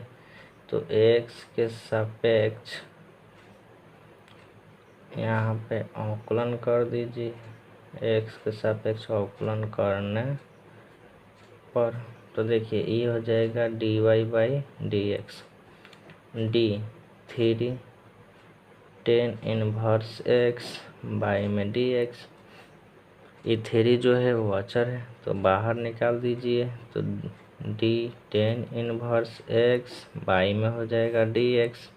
Speaker 1: तो x के सापेक्ष यहाँ पे अवकलन कर दीजिए, x के सापेक्ष अवकलन करने पर तो देखिए ये हो जाएगा dy by D x, D 3 10 inverse x by में डी एक्स। ये 3 जो है वो अचर है तो बाहर निकाल दीजिए, तो डी 10 इनवर्स x बाई में हो जाएगा डी एक्स।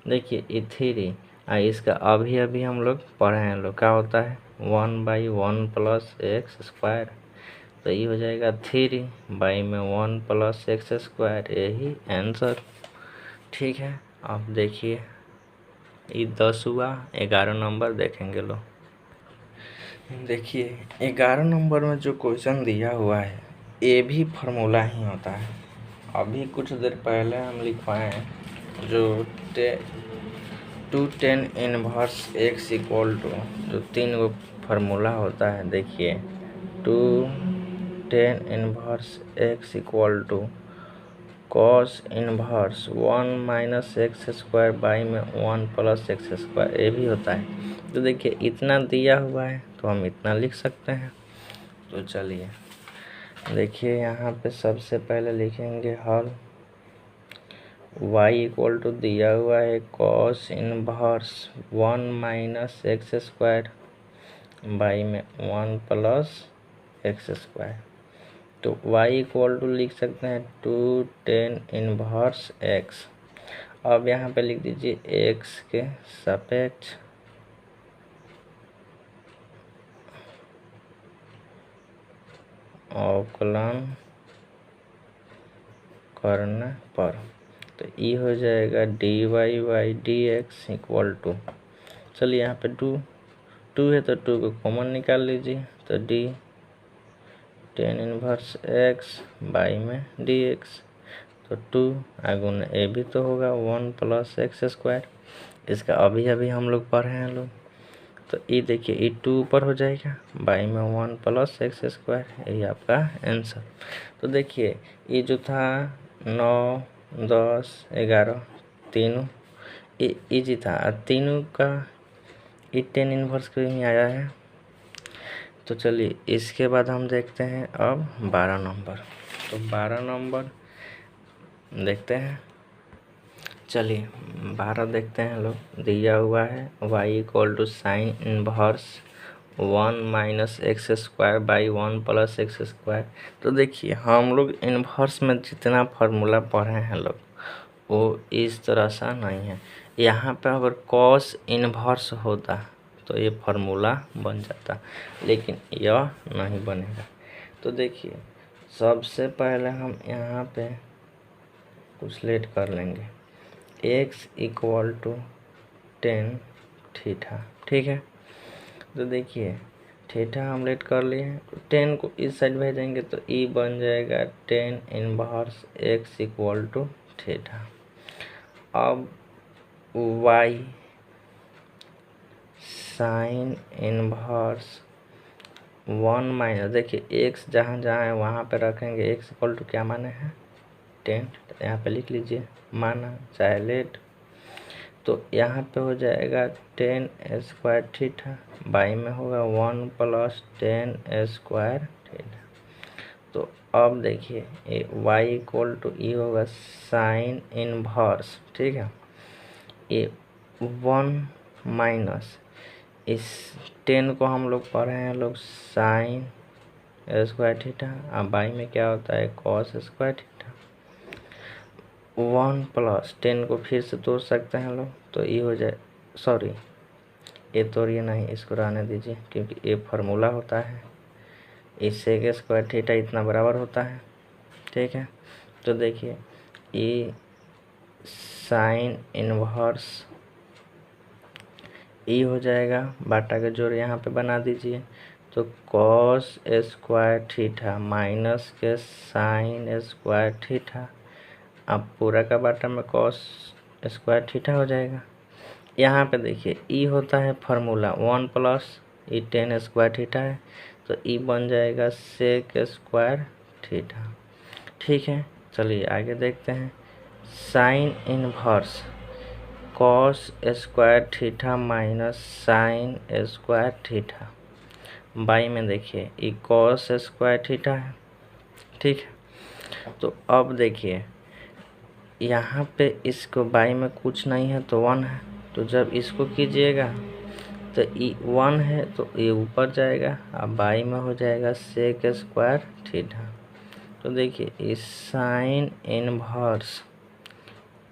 Speaker 1: देखिए ये 3 इसका अभी हम लोग पढ़े हैं लोग क्या होता है 1 बाई 1 प्लस एक्स स्क्वायर। तो ये हो जाएगा 3 बाई में 1 प्लस एक्स स्क्वायर, यही आंसर। ठीक है, अब देखिए ये 10 हुआ, 11 नंबर देखेंगे लो। देखिए 11 नंबर में जो क्वेश्चन दिया हुआ है ये भी फार्मूला ही होता है। अभी कुछ देर पहले हम लिखवाए हैं जो 2 tan inverse x equal to जो 3 गो फार्मूला होता है। देखिए 2 tan inverse x equal to cos inverse 1 minus x square by में 1 प्लस एक्स स्क्वायर, ये भी होता है। तो देखिए इतना दिया हुआ है तो हम इतना लिख सकते हैं। तो चलिए देखिए यहाँ पे सबसे पहले लिखेंगे हल। y इक्वल टू दिया हुआ है cos inverse 1 minus x square by में 1 प्लस एक्स स्क्वायर। तो y इक्वल टू लिख सकते हैं 2 tan इनवर्स x। अब यहाँ पे लिख दीजिए x के सापेक्ष अवकलन करने पर, तो ये हो जाएगा dy by D x equal to, चलिए यहाँ पे 2 है तो 2 को कॉमन निकाल लीजिए, तो d tan inverse x by में डी एक्स, तो 2 आगुन ए भी तो होगा 1 प्लस एक्स स्क्वायर। इसका अभी अभी हम लोग पढ़े हैं लोग, तो ये देखिए ये 2 ऊपर हो जाएगा बाई में 1 प्लस एक्स स्क्वायर, यही आपका आंसर। तो देखिए ये जो था 9, 10, 11 तीनों इजी था, तीनों का ये tan इनवर्स के में आया है। तो चलिए इसके बाद हम देखते हैं अब 12 नंबर। तो 12 नंबर देखते हैं, चलिए 12 देखते हैं लोग। दिया हुआ है y equal to sine inverse 1 minus x square by 1 plus x square. तो देखिए हम लोग इनवर्स में जितना फार्मूला पढ़े हैं लोग वो इस तरह सा नहीं है। यहाँ पे अगर कॉस इनवर्स होता तो ये फार्मूला बन जाता, लेकिन यह नहीं बनेगा। तो देखिए सबसे पहले हम यहाँ पे कुछ लेट कर लेंगे, x equal to tan theta. ठीक है, तो देखिए थीटा हम लेट कर लिए हैं, तो 10 को इस साइड भेजेंगे तो e बन जाएगा tan inverse x equal to theta. अब y साइन इनवर्स 1 माइनस, देखिए x जहाँ जहाँ है वहाँ पे रखेंगे, x इक्वल टू क्या माने हैं 10, तो यहाँ पे लिख लीजिए माना चाहे लेट। तो यहाँ पे हो जाएगा tan स्क्वायर थीटा बाई में होगा 1 प्लस tan स्क्वायर थीटा। तो अब देखिए ये y इक्वल टू ई होगा साइन इनवर्स, ठीक है, ये 1 माइनस इस 10 को हम लोग पढ़े हैं लोग साइन स्क्वायर थीटा, अब बाई में क्या होता है कॉस स्क्वायर थीटा। 1 प्लस 10 को फिर से तोड़ सकते हैं लोग, तो ये हो जाए, सॉरी ये तोड़िए नहीं, इसको रहने दीजिए क्योंकि ये फार्मूला होता है, इससे के स्क्वायर थीटा इतना बराबर होता है। ठीक है, तो देखिए ये साइन इनवर्स ई हो जाएगा, बाटा का जोड़ यहाँ पे बना दीजिए, तो कॉस स्क्वायर थीटा माइनस के साइन स्क्वायर थीटा, अब पूरा का बाटा में कॉस स्क्वायर थीटा हो जाएगा। यहाँ पे देखिए ई होता है फार्मूला 1 प्लस ई tan स्क्वायर थीटा है, तो ई बन जाएगा सेक स्क्वायर थीटा। ठीक है, चलिए आगे देखते हैं, sine inverse cos square theta minus sign square theta by में देखिए ये कॉस स्क्वायर थीटा है। ठीक है, तो अब देखिए यहाँ पे इसको बाई में कुछ नहीं है तो 1 है, तो जब इसको कीजिएगा तो ये 1 है तो ये ऊपर जाएगा, अब बाई में हो जाएगा सेक स्क्वायर थीटा। तो देखिए इस sine inverse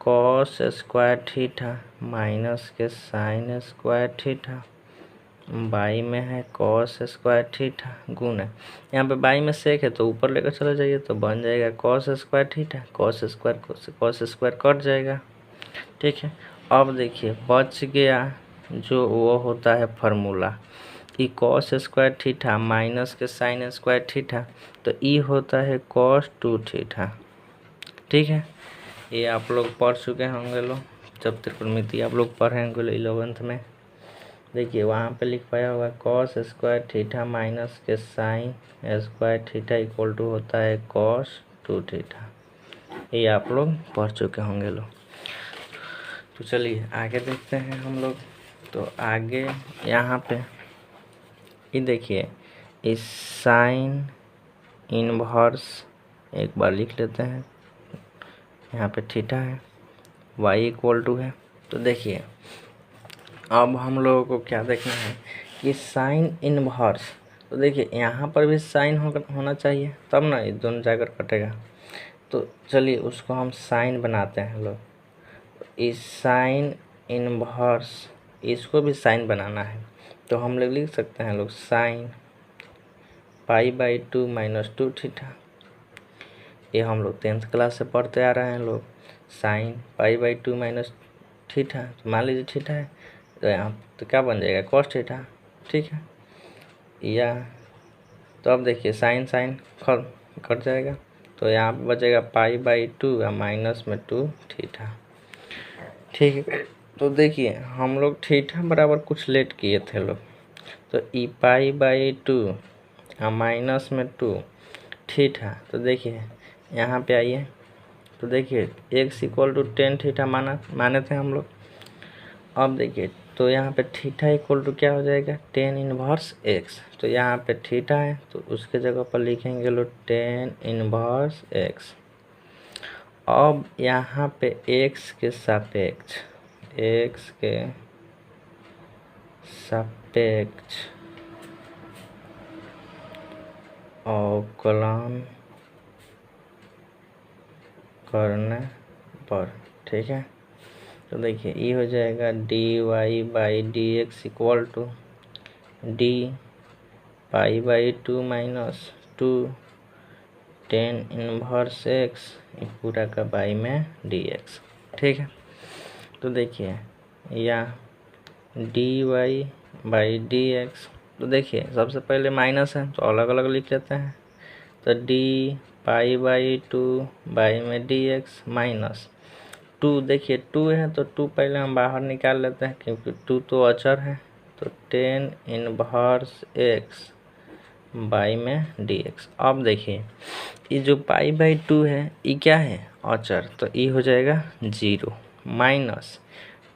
Speaker 1: cos square theta minus के साइन स्क्वायर थीटा बाई में है कॉस स्क्वायर थीटा गुण है, यहाँ पे बाई में सेक है तो ऊपर लेकर चले जाइए तो बन जाएगा cos square theta, cos square cut जाएगा। ठीक है, अब देखिए बच गया जो वो होता है formula E cos square theta minus के साइन स्क्वायर थीटा, तो ई होता है कॉस 2 थीटा। ठीक है, ये आप लोग पढ़ चुके होंगे लोग, जब त्रिकोणमिति आप लोग पढ़े होंगे 11th में। देखिए वहाँ पे लिख पाया होगा कॉस स्क्वायर थीटा माइनस के sine square theta equal to होता है कॉस 2 थीटा, ये आप लोग पढ़ चुके होंगे लोग। तो चलिए आगे देखते हैं हम लोग। तो आगे यहाँ पे ये देखिए इस साइन इनवर्स एक बार लिख लेते हैं, यहाँ पे थीटा है, y इक्वल टू है। तो देखिए अब हम लोगों को क्या देखना है कि साइन इनवर्स, तो देखिए यहाँ पर भी साइन होना चाहिए तब ना ये दोनों जाकर कटेगा। तो चलिए उसको हम साइन बनाते हैं लोग, इस साइन इनवर्स इसको भी साइन बनाना है, तो हम लोग लिख सकते हैं लोग साइन π/2 - 2 थीटा, ये हम लोग 10th क्लास से पढ़ते आ रहे हैं लोग। साइन π/2 - थीटा, तो मान लीजिए थीटा है तो यहाँ तो क्या बन जाएगा कॉस थीटा। ठीक है, या तो अब देखिए साइन कट जाएगा तो यहाँ पे बचेगा π/2 या माइनस में 2 थीटा। ठीक है, तो देखिए हम लोग थीटा बराबर कुछ लेट किए थे लोग, तो ई π/2 या माइनस में 2 थीटा, तो देखिए यहाँ पे आइए तो देखिए x इक्वल टू 10 थीटा माने थे हम लोग। अब देखिए तो यहाँ पे थीटा इक्वल टू क्या हो जाएगा 10 इनवर्स x, तो यहाँ पे थीटा है तो उसके जगह पर लिखेंगे लोग 10 इनवर्स x। अब यहाँ पे x के सापेक्ष अवकलन करने पर, ठीक है, तो देखिए ये हो जाएगा dy/dx equal to d π/2 - 2 10 inverse x ये पूरा का बाई में dx। ठीक है, तो देखिए या dy/dx, तो देखिए सबसे पहले माइनस है तो अलग अलग लिख लेते हैं, तो d π/2 बाई में dx माइनस 2, देखिए 2 है तो 2 पहले हम बाहर निकाल लेते हैं क्योंकि 2 तो अचर है, तो 10 इनवर्स x बाई में dx। अब देखिए ये जो π/2 है ये क्या है अचर, तो ये हो जाएगा 0 माइनस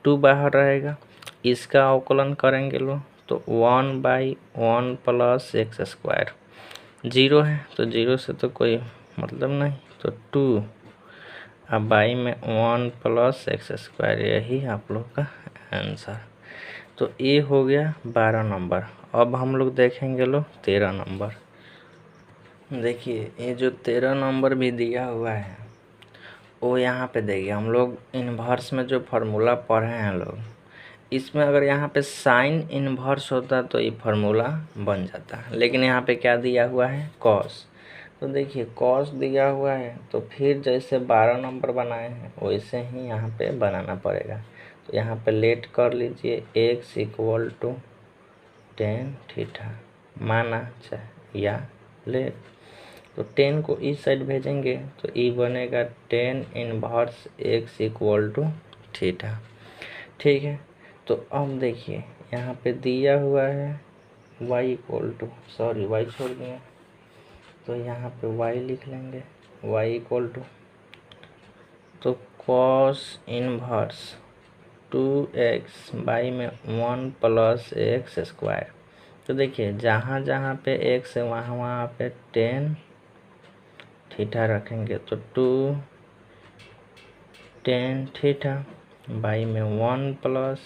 Speaker 1: 2 बाहर रहेगा, इसका अवकलन करेंगे लो तो 1/1 प्लस x², 0 है तो 0 से तो कोई मतलब नहीं, तो 2 अब बाई में 1 प्लस x², यही आप लोग का आंसर। तो ये हो गया 12 नंबर। अब हम लोग देखेंगे लो 13 नंबर। देखिए ये जो 13 नंबर भी दिया हुआ है वो यहाँ पे देखिए हम लोग इन्वर्स में जो फार्मूला पढ़े हैं लोग, इसमें अगर यहाँ पे साइन इन्वर्स होता तो ये फार्मूला बन जाता, लेकिन यहाँ पे क्या दिया हुआ है कॉस। तो देखिए कॉस दिया हुआ है तो फिर जैसे 12 नंबर बनाए हैं वैसे ही यहाँ पे बनाना पड़ेगा। तो यहाँ पे लेट कर लीजिए x इक्वल टू 10 थीटा माना चाहे या लेट, तो 10 को इस साइड भेजेंगे तो ई बनेगा 10 inverse x equal to theta. ठीक है, तो अब देखिए यहाँ पे दिया हुआ है y equal to, sorry y छोड़ दिए, तो यहाँ पे y लिख लेंगे y इक्वल टू, तो कॉस इनवर्स 2x बाई में 1 प्लस x²। तो देखिए जहाँ जहाँ पे x है वहाँ वहाँ पे 10 थीटा रखेंगे, तो 2 10 थीटा बाई में 1 प्लस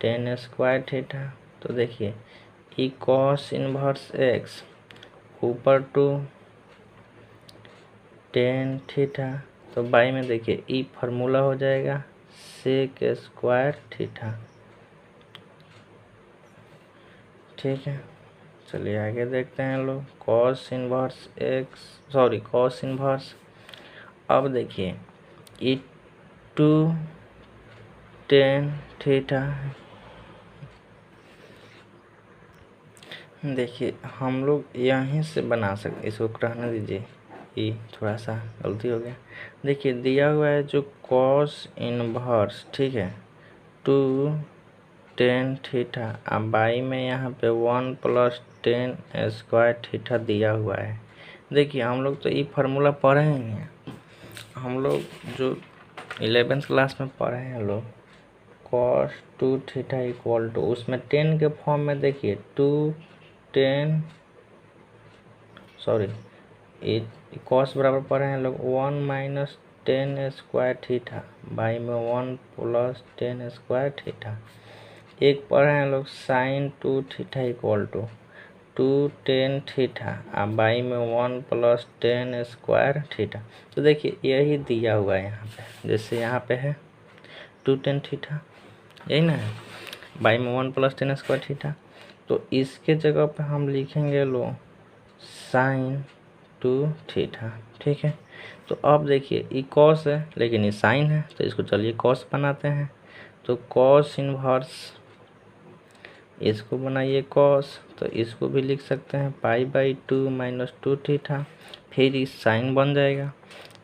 Speaker 1: 10² थीटा। तो देखिए ई कॉस इनवर्स x ऊपर 2 10 थीटा, तो बाई में देखिए ई फार्मूला हो जाएगा sec² थीटा। ठीक है, चलिए आगे देखते हैं लोग। Cos inverse x, sorry cos inverse. अब देखिए ई टू टेन थीटा, देखिए हम लोग यहीं से बना सकते, इसको रहने दीजिए, ये थोड़ा सा गलती हो गया। देखिए दिया हुआ है जो कॉस इनवर्स, ठीक है, टू टेन थीटा, अब बाई में यहाँ पे 1 + टेन स्क्वायर थीटा दिया हुआ है। देखिए हम लोग तो ये फार्मूला पढ़े ही हैं, हम लोग जो 11th क्लास में पढ़े हैं लोग, cos 2 थीटा इक्वल टू, उसमें 10 के फॉर्म में देखिए 2 10, सॉरी cos बराबर पढ़े हैं लोग 1 - टेन स्क्वायर थीटा, बाई में 1 + टेन स्क्वायर थीटा। एक पढ़े हैं लोग sine 2 theta equal to 2 tan theta, अब बाई में 1 + टेन स्क्वायर थीटा। तो देखिए यही दिया हुआ है यहाँ पे, जैसे यहाँ पे है 2 टेन थीटा, यही ना है, बाई में 1 + टेन स्क्वायर थीटा। तो इसके जगह पे हम लिखेंगे लो साइन 2 थीटा, ठीक है। तो अब देखिए ये कॉस है लेकिन ये साइन है, तो इसको चलिए कॉस बनाते हैं। तो कॉस इनवर्स, इसको बनाइए कॉस, तो इसको भी लिख सकते हैं π/2 - 2 थीटा, फिर इस साइन बन जाएगा।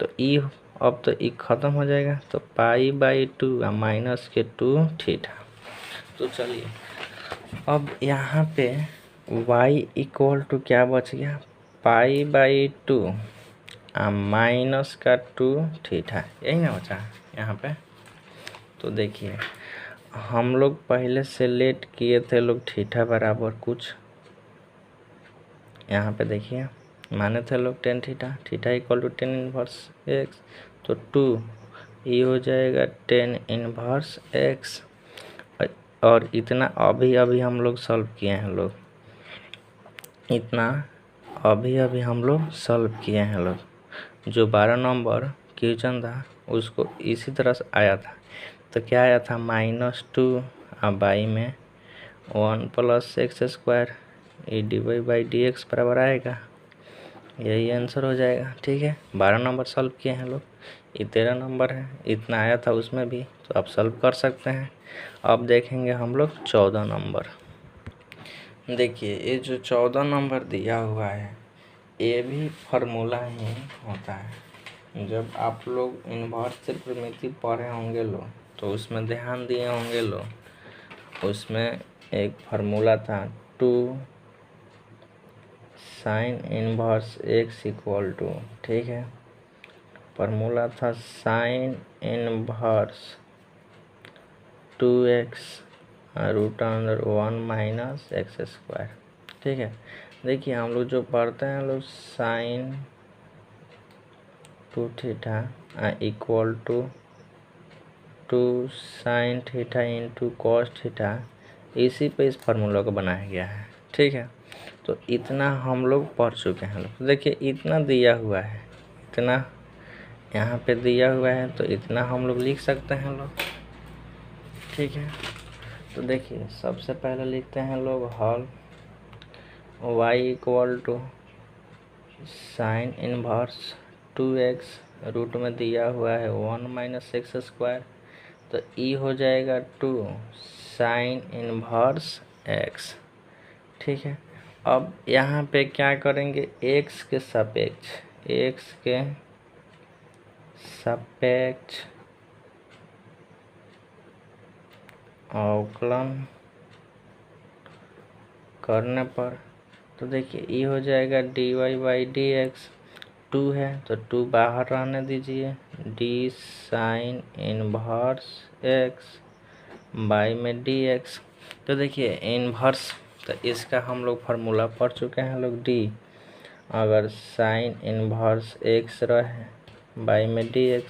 Speaker 1: तो ई, अब तो ई खत्म हो जाएगा, तो π/2 माइनस के 2 थीटा। तो चलिए अब यहाँ पे y इक्वल टू क्या बच गया, π/2 माइनस का 2 थीटा, यही ना बचा यहाँ पे। तो देखिए हम लोग पहले से लेट किए थे लोग थीटा बराबर कुछ, यहाँ पे देखिए माने थे लोग 10 theta, theta equal to 10 inverse x, तो 2 ये हो जाएगा 10 इनवर्स एक्स। और इतना अभी अभी हम लोग सॉल्व किए हैं लोग, इतना अभी अभी हम लोग सॉल्व किए हैं लोग। जो 12 नंबर क्वेश्चन था उसको इसी तरह से आया था, तो क्या आया था -2, अब बाई में 1 + एक्स स्क्वायर, ये dy/dx बराबर आएगा, यही आंसर हो जाएगा, ठीक है। 12 नंबर सॉल्व किए हैं लोग, ये 13 नंबर है, इतना आया था उसमें भी, तो आप सॉल्व कर सकते हैं। अब देखेंगे हम लोग 14 नंबर। देखिए ये जो 14 नंबर दिया हुआ है ये भी फार्मूला ही होता है। जब आप लोग इनवर्स त्रिकोणमिति पढ़े होंगे लोग तो उसमें ध्यान दिए होंगे लोग, उसमें एक फार्मूला था 2 sine inverse x equal to, ठीक है, फार्मूला था sign inverse 2x √1 - x square, ठीक है। देखिए हम लोग जो पढ़ते हैं लोग sine 2 theta equal to 2 sine theta into cos theta, इसी पे इस फार्मूला को बनाया गया है, ठीक है। तो इतना हम लोग पढ़ चुके हैं लोग। देखिए इतना दिया हुआ है, इतना यहाँ पे दिया हुआ है, तो इतना हम लोग लिख सकते हैं लोग, ठीक है। तो देखिए सबसे पहले लिखते हैं लोग हल y equal to sine inverse 2x, root में दिया हुआ है 1 - एक्स स्क्वायर, तो ई हो जाएगा 2 साइन इनवर्स x, ठीक है। अब यहाँ पे क्या करेंगे, x के सापेक्ष अवकलन करने पर, तो देखिए ये हो जाएगा dy/dx, 2 है तो 2 बाहर रहने दीजिए, d sine inverse x by में dx। तो देखिए इनवर्स, तो इसका हम लोग फार्मूला पढ़ चुके हैं लोग, d अगर साइन इनवर्स x रहे बाई में dx,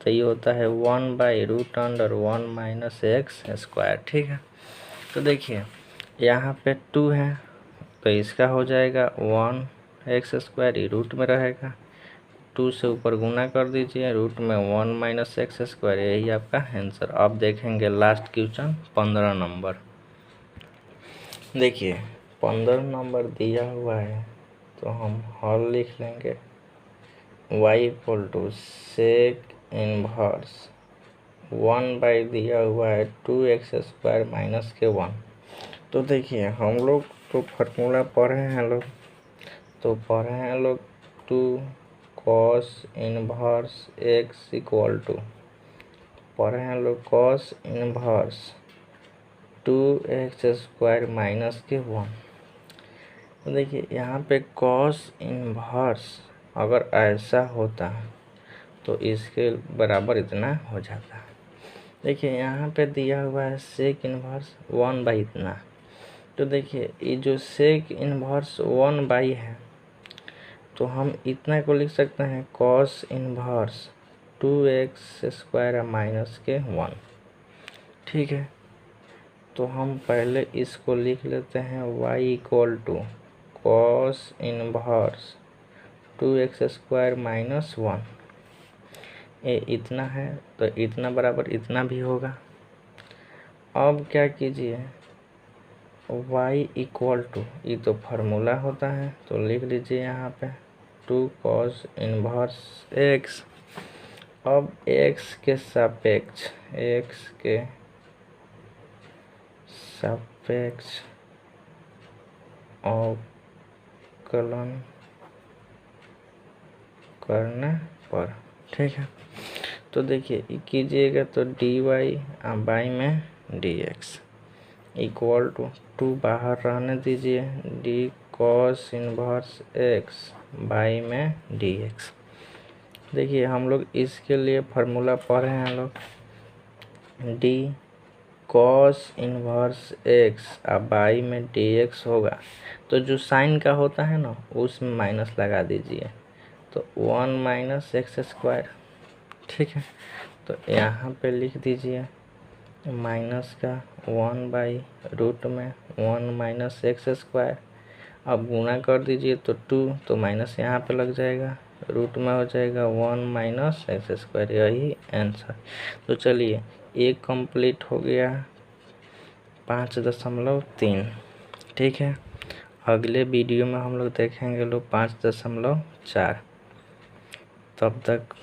Speaker 1: तो ये होता है 1/√1 - एक्स स्क्वायर, ठीक है। तो देखिए यहाँ पे 2 है तो इसका हो जाएगा 1 एक्स स्क्वायर, ये रूट में रहेगा, 2 से ऊपर गुना कर दीजिए, रूट में 1 - एक्स स्क्वायर, यही आपका आंसर। अब देखेंगे लास्ट क्वेश्चन 15 नंबर। देखिए 15 नंबर दिया हुआ है तो हम हल लिख लेंगे y equal to sec inverse 1 by दिया हुआ है 2x² माइनस के 1। तो देखिए हम लोग तो फार्मूला पढ़े हैं लोग, तो पढ़े हैं लोग 2 cos inverse x equal to, पढ़े हैं लोग cos इनवर्स 2x² माइनस के 1। तो देखिए यहाँ पे cos इनवर्स अगर ऐसा होता तो इसके बराबर इतना हो जाता। देखिए यहाँ पे दिया हुआ है सेक इनवर्स 1 बाई इतना, तो देखिए ये जो सेक इनवर्स 1 बाई है तो हम इतना को लिख सकते हैं cos इनवर्स 2x² माइनस के 1। ठीक है, तो हम पहले इसको लिख लेते हैं y equal to cos inverse 2x² minus 1। ये इतना है तो इतना बराबर इतना भी होगा। अब क्या कीजिए y इक्वल टू, ये तो फार्मूला होता है तो लिख लीजिए यहाँ पे 2 cos इनवर्स x। अब x के सापेक्ष अवकलन करने पर, ठीक है। तो देखिए कीजिएगा तो dy बाई में dx इक्वल टू 2 बाहर रहने दीजिए d cos inverse x by में dx। देखिए हम लोग इसके लिए फार्मूला पढ़े हैं लोग d cos इनवर्स x अब बाई में dx होगा, तो जो साइन का होता है ना उसमें माइनस लगा दीजिए तो 1 माइनस x²। ठीक है, तो यहाँ पे लिख दीजिए माइनस का 1 बाई रूट में 1 माइनस x²। अब गुणा कर दीजिए तो 2, तो माइनस यहाँ पे लग जाएगा, रूट में हो जाएगा 1 माइनस x²। यही आंसर। तो चलिए एक कंप्लीट हो गया 5.3। ठीक है, अगले वीडियो में हम लोग देखेंगे लोग 5.4। तब तक